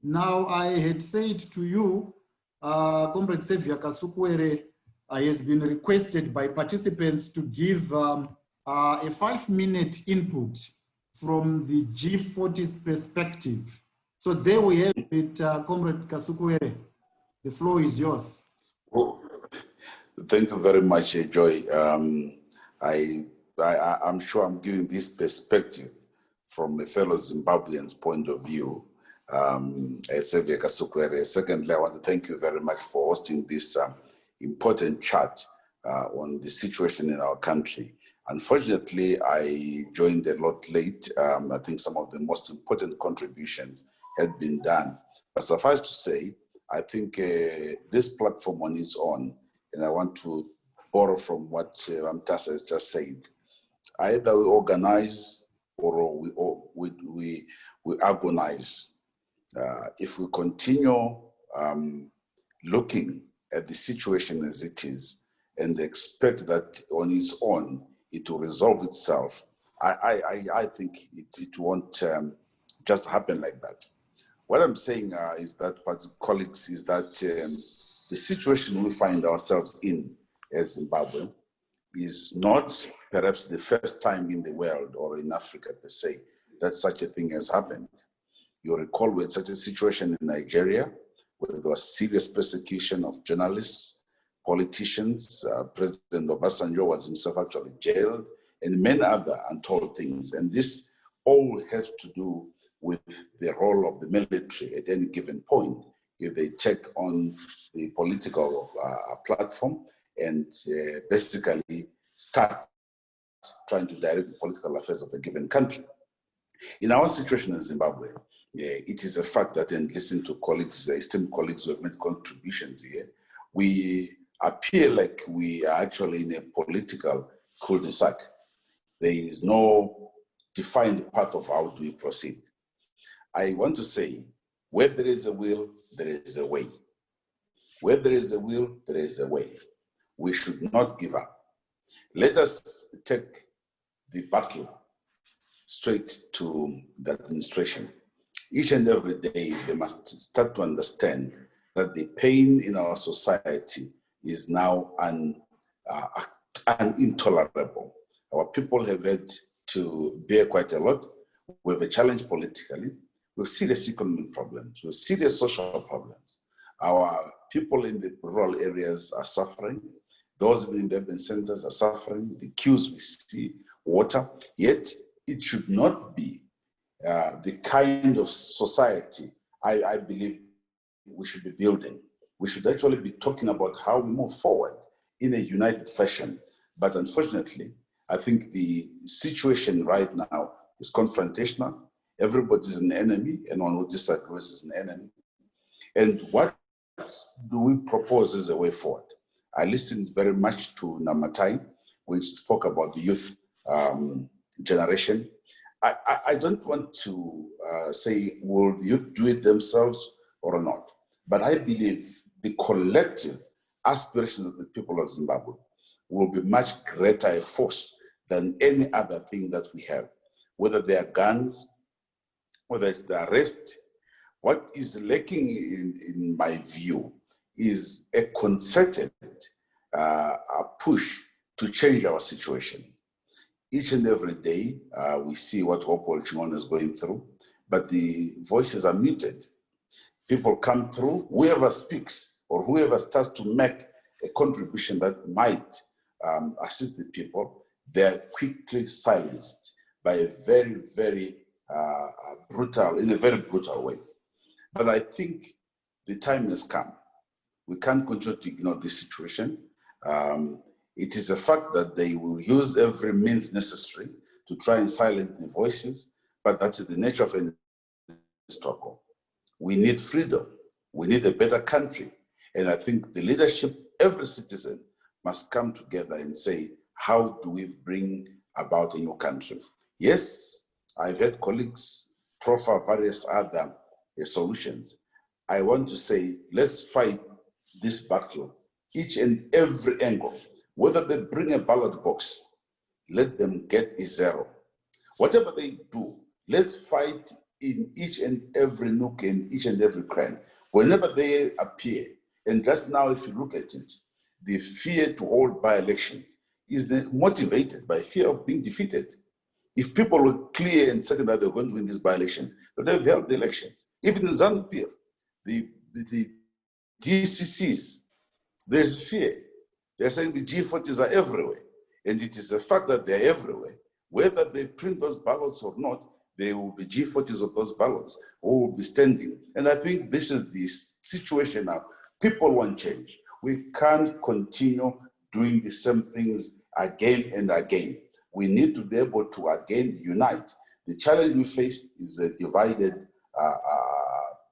Now, I had said to you, Comrade Xavier Kasukwere has been requested by participants to give a 5-minute input from the G40's perspective. So there we have it, Comrade Kasukwere. The floor is yours. Oh, thank you very much, Joy. I'm sure I'm giving this perspective from a fellow Zimbabwean's point of view. Xavier Kasukwere. Secondly, I want to thank you very much for hosting this important chat on the situation in our country. Unfortunately, I joined a lot late. I think some of the most important contributions had been done. But suffice to say, I think this platform on its own, and I want to borrow from what Ramtasa has just said, either we organize or we agonize. If we continue looking at the situation as it is and expect that on its own it will resolve itself, I think it won't just happen like that. What I'm saying is that, colleagues, is that the situation we find ourselves in as Zimbabwe is not perhaps the first time in the world or in Africa per se that such a thing has happened. You recall we had such a situation in Nigeria where there was serious persecution of journalists, politicians. President Obasanjo was himself actually jailed, and many other untold things. And this all has to do with the role of the military at any given point. If they take on the political platform and basically start trying to direct the political affairs of a given country. In our situation in Zimbabwe, it is a fact that, and listen to colleagues, esteemed colleagues who have made contributions here, we appear like we are actually in a political cul-de-sac. There is no defined path of how do we proceed. I want to say, where there is a will, there is a way. Where there is a will, there is a way. We should not give up. Let us take the battle straight to the administration. Each and every day, they must start to understand that the pain in our society is now intolerable. Our people have had to bear quite a lot. We have a challenge politically. We have serious economic problems. We have serious social problems. Our people in the rural areas are suffering. Those in the urban centers are suffering. The queues we see, water. Yet it should not be the kind of society I believe we should be building. We should actually be talking about how we move forward in a united fashion. But unfortunately, I think the situation right now is confrontational. Everybody's an enemy, and one who disagrees is an enemy. And what do we propose as a way forward? I listened very much to Namatai when she spoke about the youth generation. I don't want to say, will the youth do it themselves or not? But I believe the collective aspirations of the people of Zimbabwe will be much greater a force than any other thing that we have, whether they are guns, whether it's the arrest. What is lacking in my view is a concerted push to change our situation. Each and every day, we see what Hopo Chimon is going through, but the voices are muted. People come through, whoever speaks or whoever starts to make a contribution that might assist the people, they're quickly silenced by a very, very in a very brutal way. But I think the time has come. We can't continue to ignore this situation. It is a fact that they will use every means necessary to try and silence the voices, but that's the nature of any struggle. We need freedom. We need a better country. And I think the leadership, every citizen must come together and say, how do we bring about a new country? Yes, I've had colleagues proffer various other solutions. I want to say, let's fight this battle, each and every angle. Whether they bring a ballot box, let them get a 0. Whatever they do, let's fight in each and every nook and each and every cranny. Whenever they appear, and just now if you look at it, the fear to hold by-elections is motivated by fear of being defeated. If people were clear and certain that they're going to win these by-elections, they would have held the elections. Even in ZANU-PF, the DCCs, there's fear. They're saying the G40s are everywhere. And it is a fact that they're everywhere. Whether they print those ballots or not, there will be G40s of those ballots who will be standing. And I think this is the situation now. People want change. We can't continue doing the same things again and again. We need to be able to again unite. The challenge we face is a divided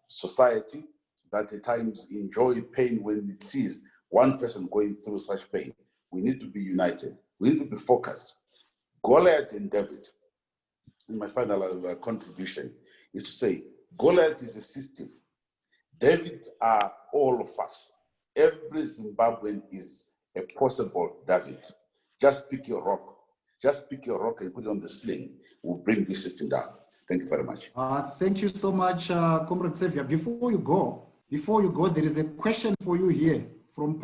society that at times enjoy pain when it sees one person going through such pain. We need to be united. We need to be focused. Goliath and David, in my final contribution, is to say Goliath is a system. David are all of us. Every Zimbabwean is a possible David. Just pick your rock. Just pick your rock and put it on the sling. We'll bring this system down. Thank you very much. Thank you so much, Comrade Xavier. Before you go, there is a question for you here from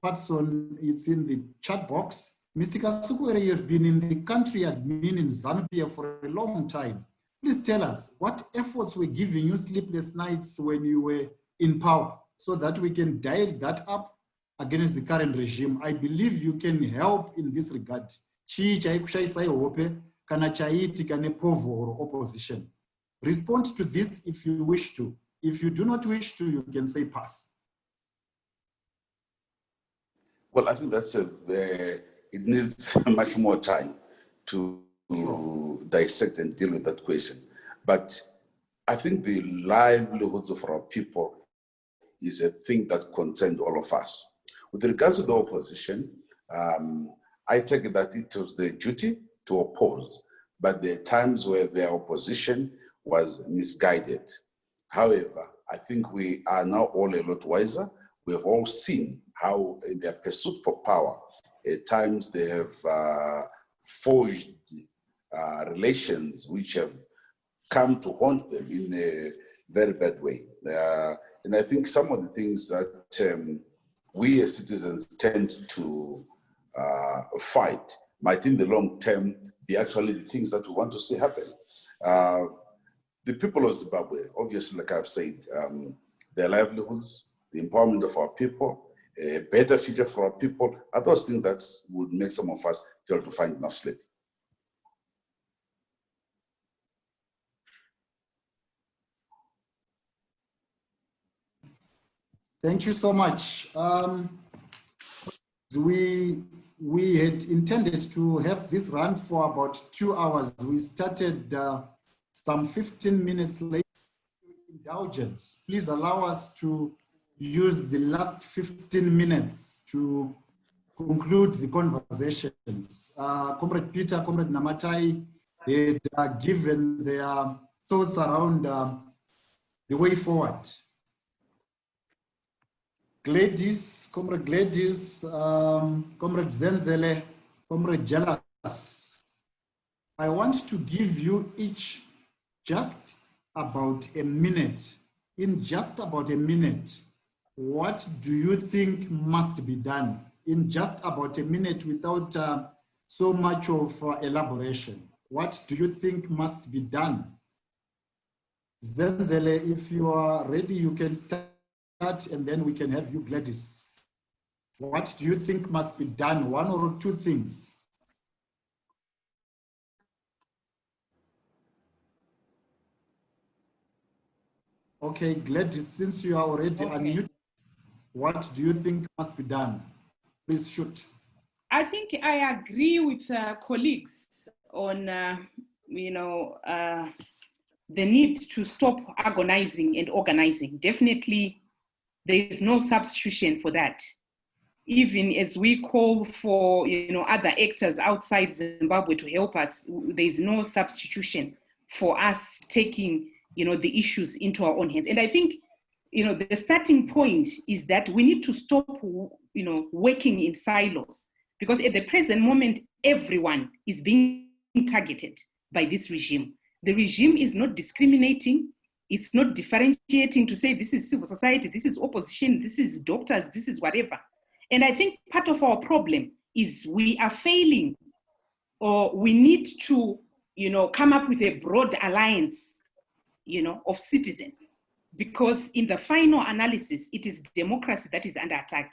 Patson. It's in the chat box. Mr. Kasukwere, you have been in the country admin in Zambia for a long time. Please tell us what efforts were giving you sleepless nights when you were in power so that we can dial that up against the current regime. I believe you can help in this regard. Opposition. Respond to this if you wish to. If you do not wish to, you can say pass. Well, I think that's it needs much more time to dissect and deal with that question. But I think the livelihoods of our people is a thing that concerns all of us. With regards to the opposition, I take it that it was their duty to oppose, but there are times where their opposition was misguided. However, I think we are now all a lot wiser. We have all seen how in their pursuit for power, at times they have forged relations which have come to haunt them in a very bad way. And I think some of the things that we as citizens tend to fight might in the long term be actually the things that we want to see happen. The people of Zimbabwe, obviously, like I've said, their livelihoods, the empowerment of our people, a better future for our people, are those things that would make some of us fail to find enough sleep. Thank you so much. We had intended to have this run for about 2 hours. We started some 15 minutes late. Indulgence. Please allow us to use the last 15 minutes to conclude the conversations. Comrade Peter, Comrade Namatai, they had given their thoughts around the way forward. Gladys, Comrade Gladys, Comrade Zenzele, Comrade Jealous, I want to give you each just about a minute. In just about a minute, what do you think must be done? In just about a minute, without so much of elaboration, what do you think must be done? Zenzele, if you are ready, you can start, and then we can have you, Gladys. What do you think must be done? One or two things? Okay, Gladys, since you are already unmuted, what do you think must be done? Please shoot. I think I agree with colleagues on, the need to stop agonizing and organizing. Definitely, there is no substitution for that. Even as we call for, other actors outside Zimbabwe to help us, there is no substitution for us taking, the issues into our own hands. And I think, the starting point is that we need to stop, working in silos, because at the present moment, everyone is being targeted by this regime. The regime is not discriminating. It's not differentiating to say this is civil society, this is opposition, this is doctors, this is whatever. And I think part of our problem is we are failing, or we need to, come up with a broad alliance, of citizens, because in the final analysis, it is democracy that is under attack.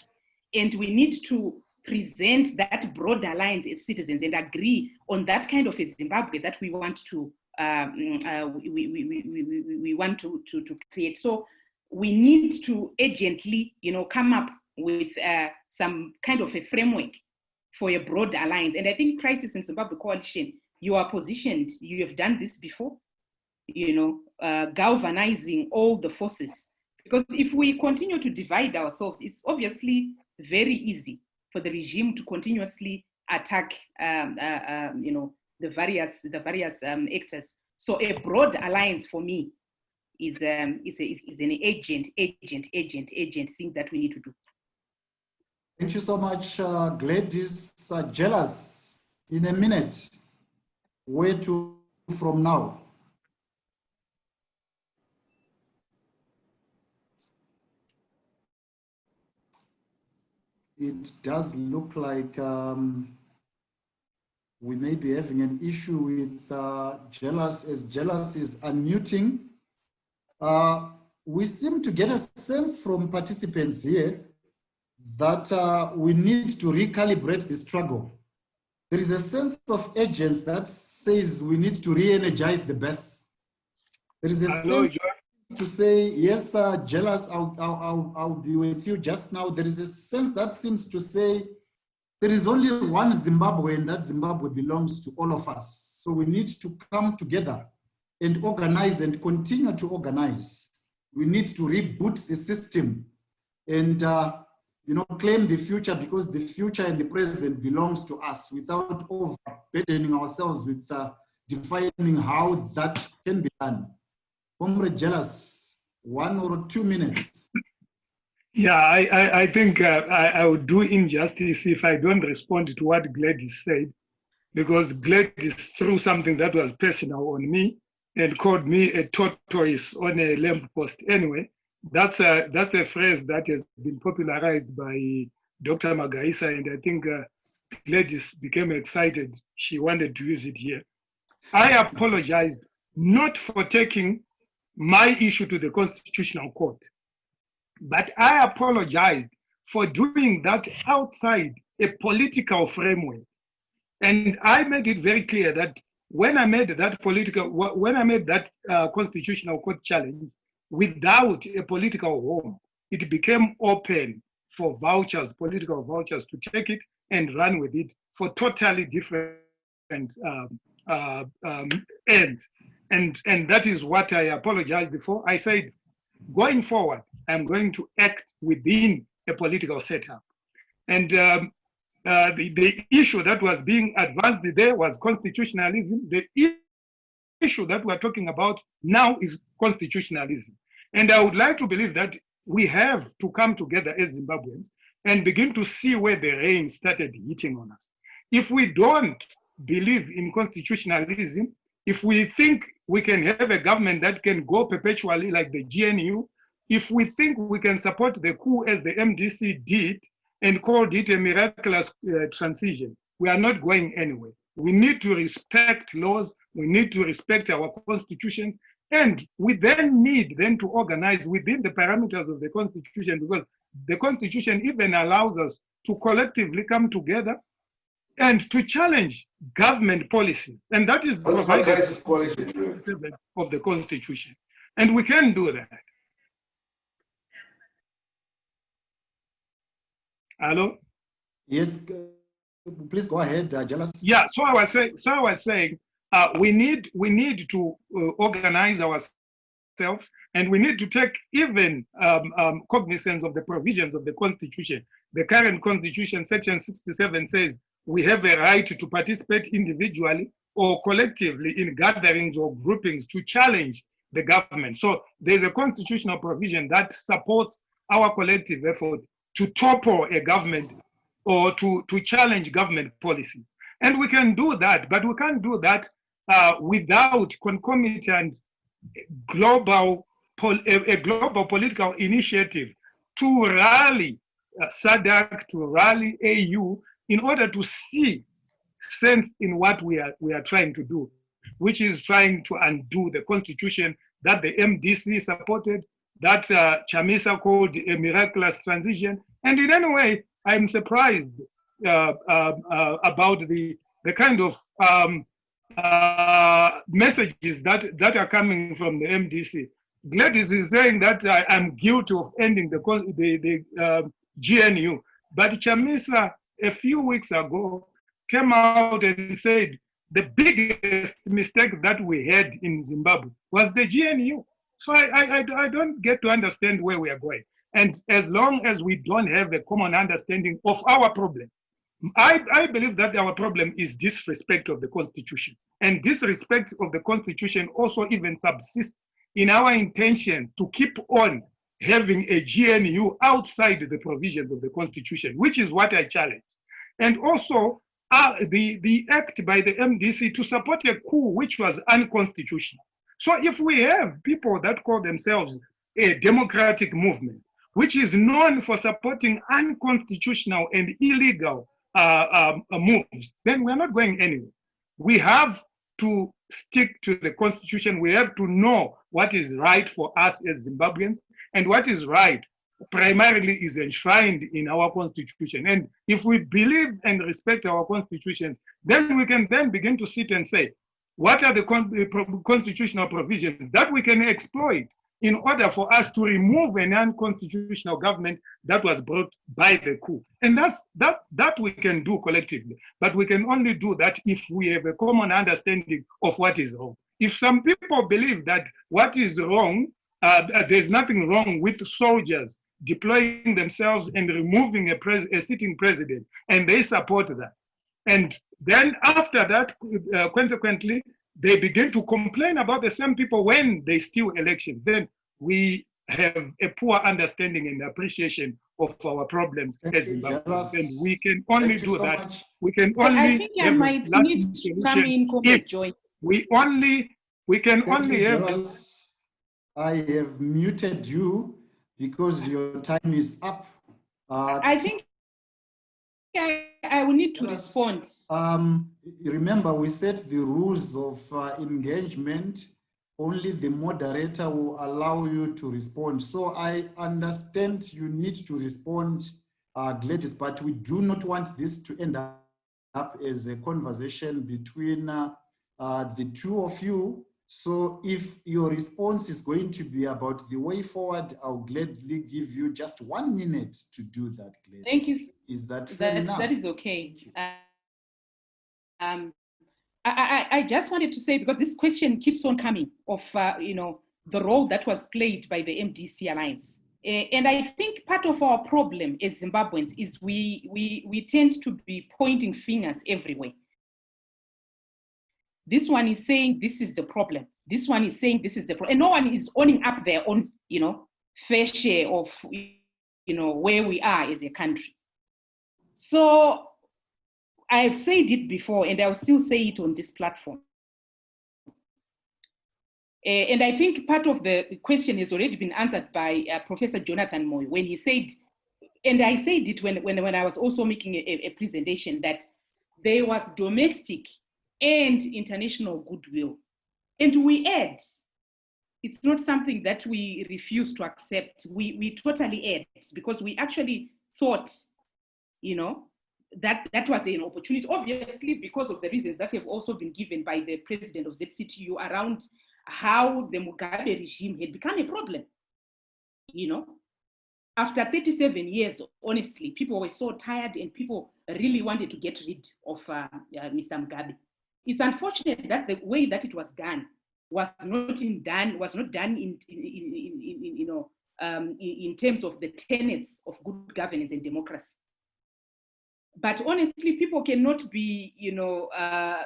And we need to present that broad alliance as citizens and agree on that kind of a Zimbabwe that we want to we want to create. So we need to urgently, come up with some kind of a framework for a broad alliance. And I think Crisis in Zimbabwe Coalition, you are positioned, you have done this before, galvanizing all the forces. Because if we continue to divide ourselves, it's obviously very easy for the regime to continuously attack, the various actors. So a broad alliance for me is an agent thing that we need to do. Thank you so much, Gladys. Jealous, in a minute, where to from now? It does look like we may be having an issue with Jealous, as Jealous is unmuting. We seem to get a sense from participants here that we need to recalibrate the struggle. There is a sense of urgency that says we need to re-energize the best. There is a sense to say, yes, Jealous, I'll be with you just now. There is a sense that seems to say there is only one Zimbabwe, and that Zimbabwe belongs to all of us. So we need to come together and organize and continue to organize. We need to reboot the system and claim the future, because the future and the present belongs to us, without overburdening ourselves with defining how that can be done. Comrade Jealous, 1 or 2 minutes. Yeah, I think I would do injustice if I don't respond to what Gladys said, because Gladys threw something that was personal on me and called me a tortoise on a lamppost. Anyway, that's a phrase that has been popularized by Dr. Magaisa, and I think Gladys became excited. She wanted to use it here. I apologized not for taking my issue to the Constitutional Court, but I apologized for doing that outside a political framework. And I made it very clear that when I made that Constitutional Court challenge without a political home, it became open for vouchers, political vouchers, to take it and run with it for totally different ends. And that is what I apologized before. I said, going forward, I'm going to act within a political setup. And the issue that was being advanced there was constitutionalism. The issue that we're talking about now is constitutionalism. And I would like to believe that we have to come together as Zimbabweans and begin to see where the rain started hitting on us. If we don't believe in constitutionalism, if we think we can have a government that can go perpetually like the GNU, if we think we can support the coup as the MDC did and called it a miraculous transition, we are not going anywhere. We need to respect laws, we need to respect our constitutions, and we then need to organize within the parameters of the constitution, because the constitution even allows us to collectively come together and to challenge government policies. And that is provided of the constitution. And we can do that. Hello? Yes, please go ahead, Jealous. Yeah, so I was saying, we need to organize ourselves, and we need to take even cognizance of the provisions of the Constitution. The current Constitution, Section 67, says we have a right to participate individually or collectively in gatherings or groupings to challenge the government. So there's a constitutional provision that supports our collective effort to topple a government or to challenge government policy. And we can do that, but we can't do that without concomitant global political initiative to rally SADC, to rally AU, in order to see sense in what we are trying to do, which is trying to undo the constitution that the MDC supported, that Chamisa called a miraculous transition. And in any way, I'm surprised about the kind of messages that are coming from the MDC. Gladys is saying that I'm guilty of ending the GNU, but Chamisa a few weeks ago came out and said the biggest mistake that we had in Zimbabwe was the GNU. So I don't get to understand where we are going. And as long as we don't have a common understanding of our problem, I believe that our problem is disrespect of the Constitution. And disrespect of the Constitution also even subsists in our intentions to keep on having a GNU outside the provisions of the Constitution, which is what I challenge. And also the act by the MDC to support a coup which was unconstitutional. So if we have people that call themselves a democratic movement, which is known for supporting unconstitutional and illegal moves, then we're not going anywhere. We have to stick to the Constitution. We have to know what is right for us as Zimbabweans, and what is right primarily is enshrined in our Constitution. And if we believe and respect our Constitution, then we can then begin to sit and say, what are the constitutional provisions that we can exploit in order for us to remove an unconstitutional government that was brought by the coup? And that we can do collectively, but we can only do that if we have a common understanding of what is wrong. If some people believe that what is wrong, there's nothing wrong with soldiers deploying themselves and removing a sitting president, and they support that. And then after that, consequently, they begin to complain about the same people when they steal elections. Then we have a poor understanding and appreciation of our problems as Zimbabweans. And we can only do that. Much. We can only I think I might need to come in, Joy. We can only have. I have muted you because your time is up. I think I will need to respond. Remember, we set the rules of engagement. Only the moderator will allow you to respond. So I understand you need to respond, Gladys, but we do not want this to end up as a conversation between the two of you. So if your response is going to be about the way forward, I'll gladly give you just 1 minute to do that, Gladys. Thank you. Is that fair enough? That is okay. I just wanted to say, because this question keeps on coming of, the role that was played by the MDC Alliance. And I think part of our problem as Zimbabweans is we tend to be pointing fingers everywhere. This one is saying this is the problem. This one is saying this is the problem. And no one is owning up their own, fair share of, where we are as a country. So I've said it before, and I'll still say it on this platform. And I think part of the question has already been answered by Professor Jonathan Moyo when he said, and I said it when I was also making a presentation, that there was domestic and international goodwill. And we add, it's not something that we refuse to accept. We totally add, because we actually thought, that was an opportunity, obviously, because of the reasons that have also been given by the president of ZCTU around how the Mugabe regime had become a problem. After 37 years, honestly, people were so tired and people really wanted to get rid of Mr. Mugabe. It's unfortunate that the way that it was done was not done in terms of the tenets of good governance and democracy. But honestly, people cannot be,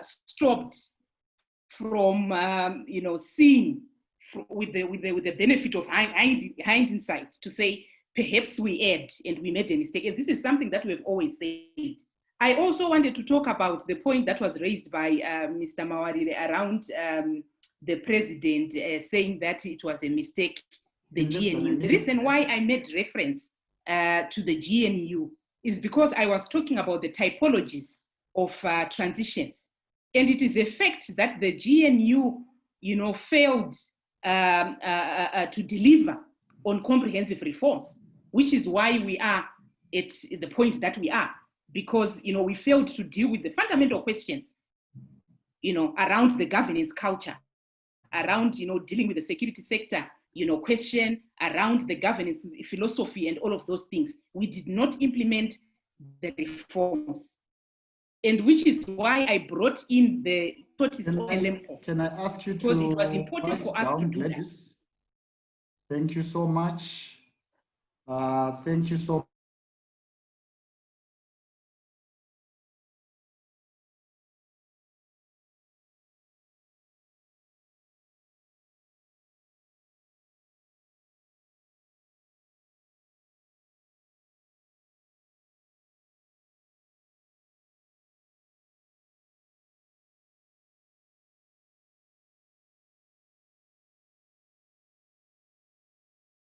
stopped from, seeing with the benefit of hindsight to say, perhaps we erred and we made a mistake. And this is something that we've always said. I also wanted to talk about the point that was raised by Mr. Mawarire around the president saying that it was a mistake, the GNU. The reason why I made reference to the GNU is because I was talking about the typologies of transitions. And it is a fact that the GNU, failed to deliver on comprehensive reforms, which is why we are at the point that we are, because, we failed to deal with the fundamental questions, around the governance culture, around, dealing with the security sector, question around the governance philosophy and all of those things. We did not implement the reforms. And which is why I brought in the LMO. Can I ask you because to it was important for us to do Gladys? That. Thank you so much. Thank you so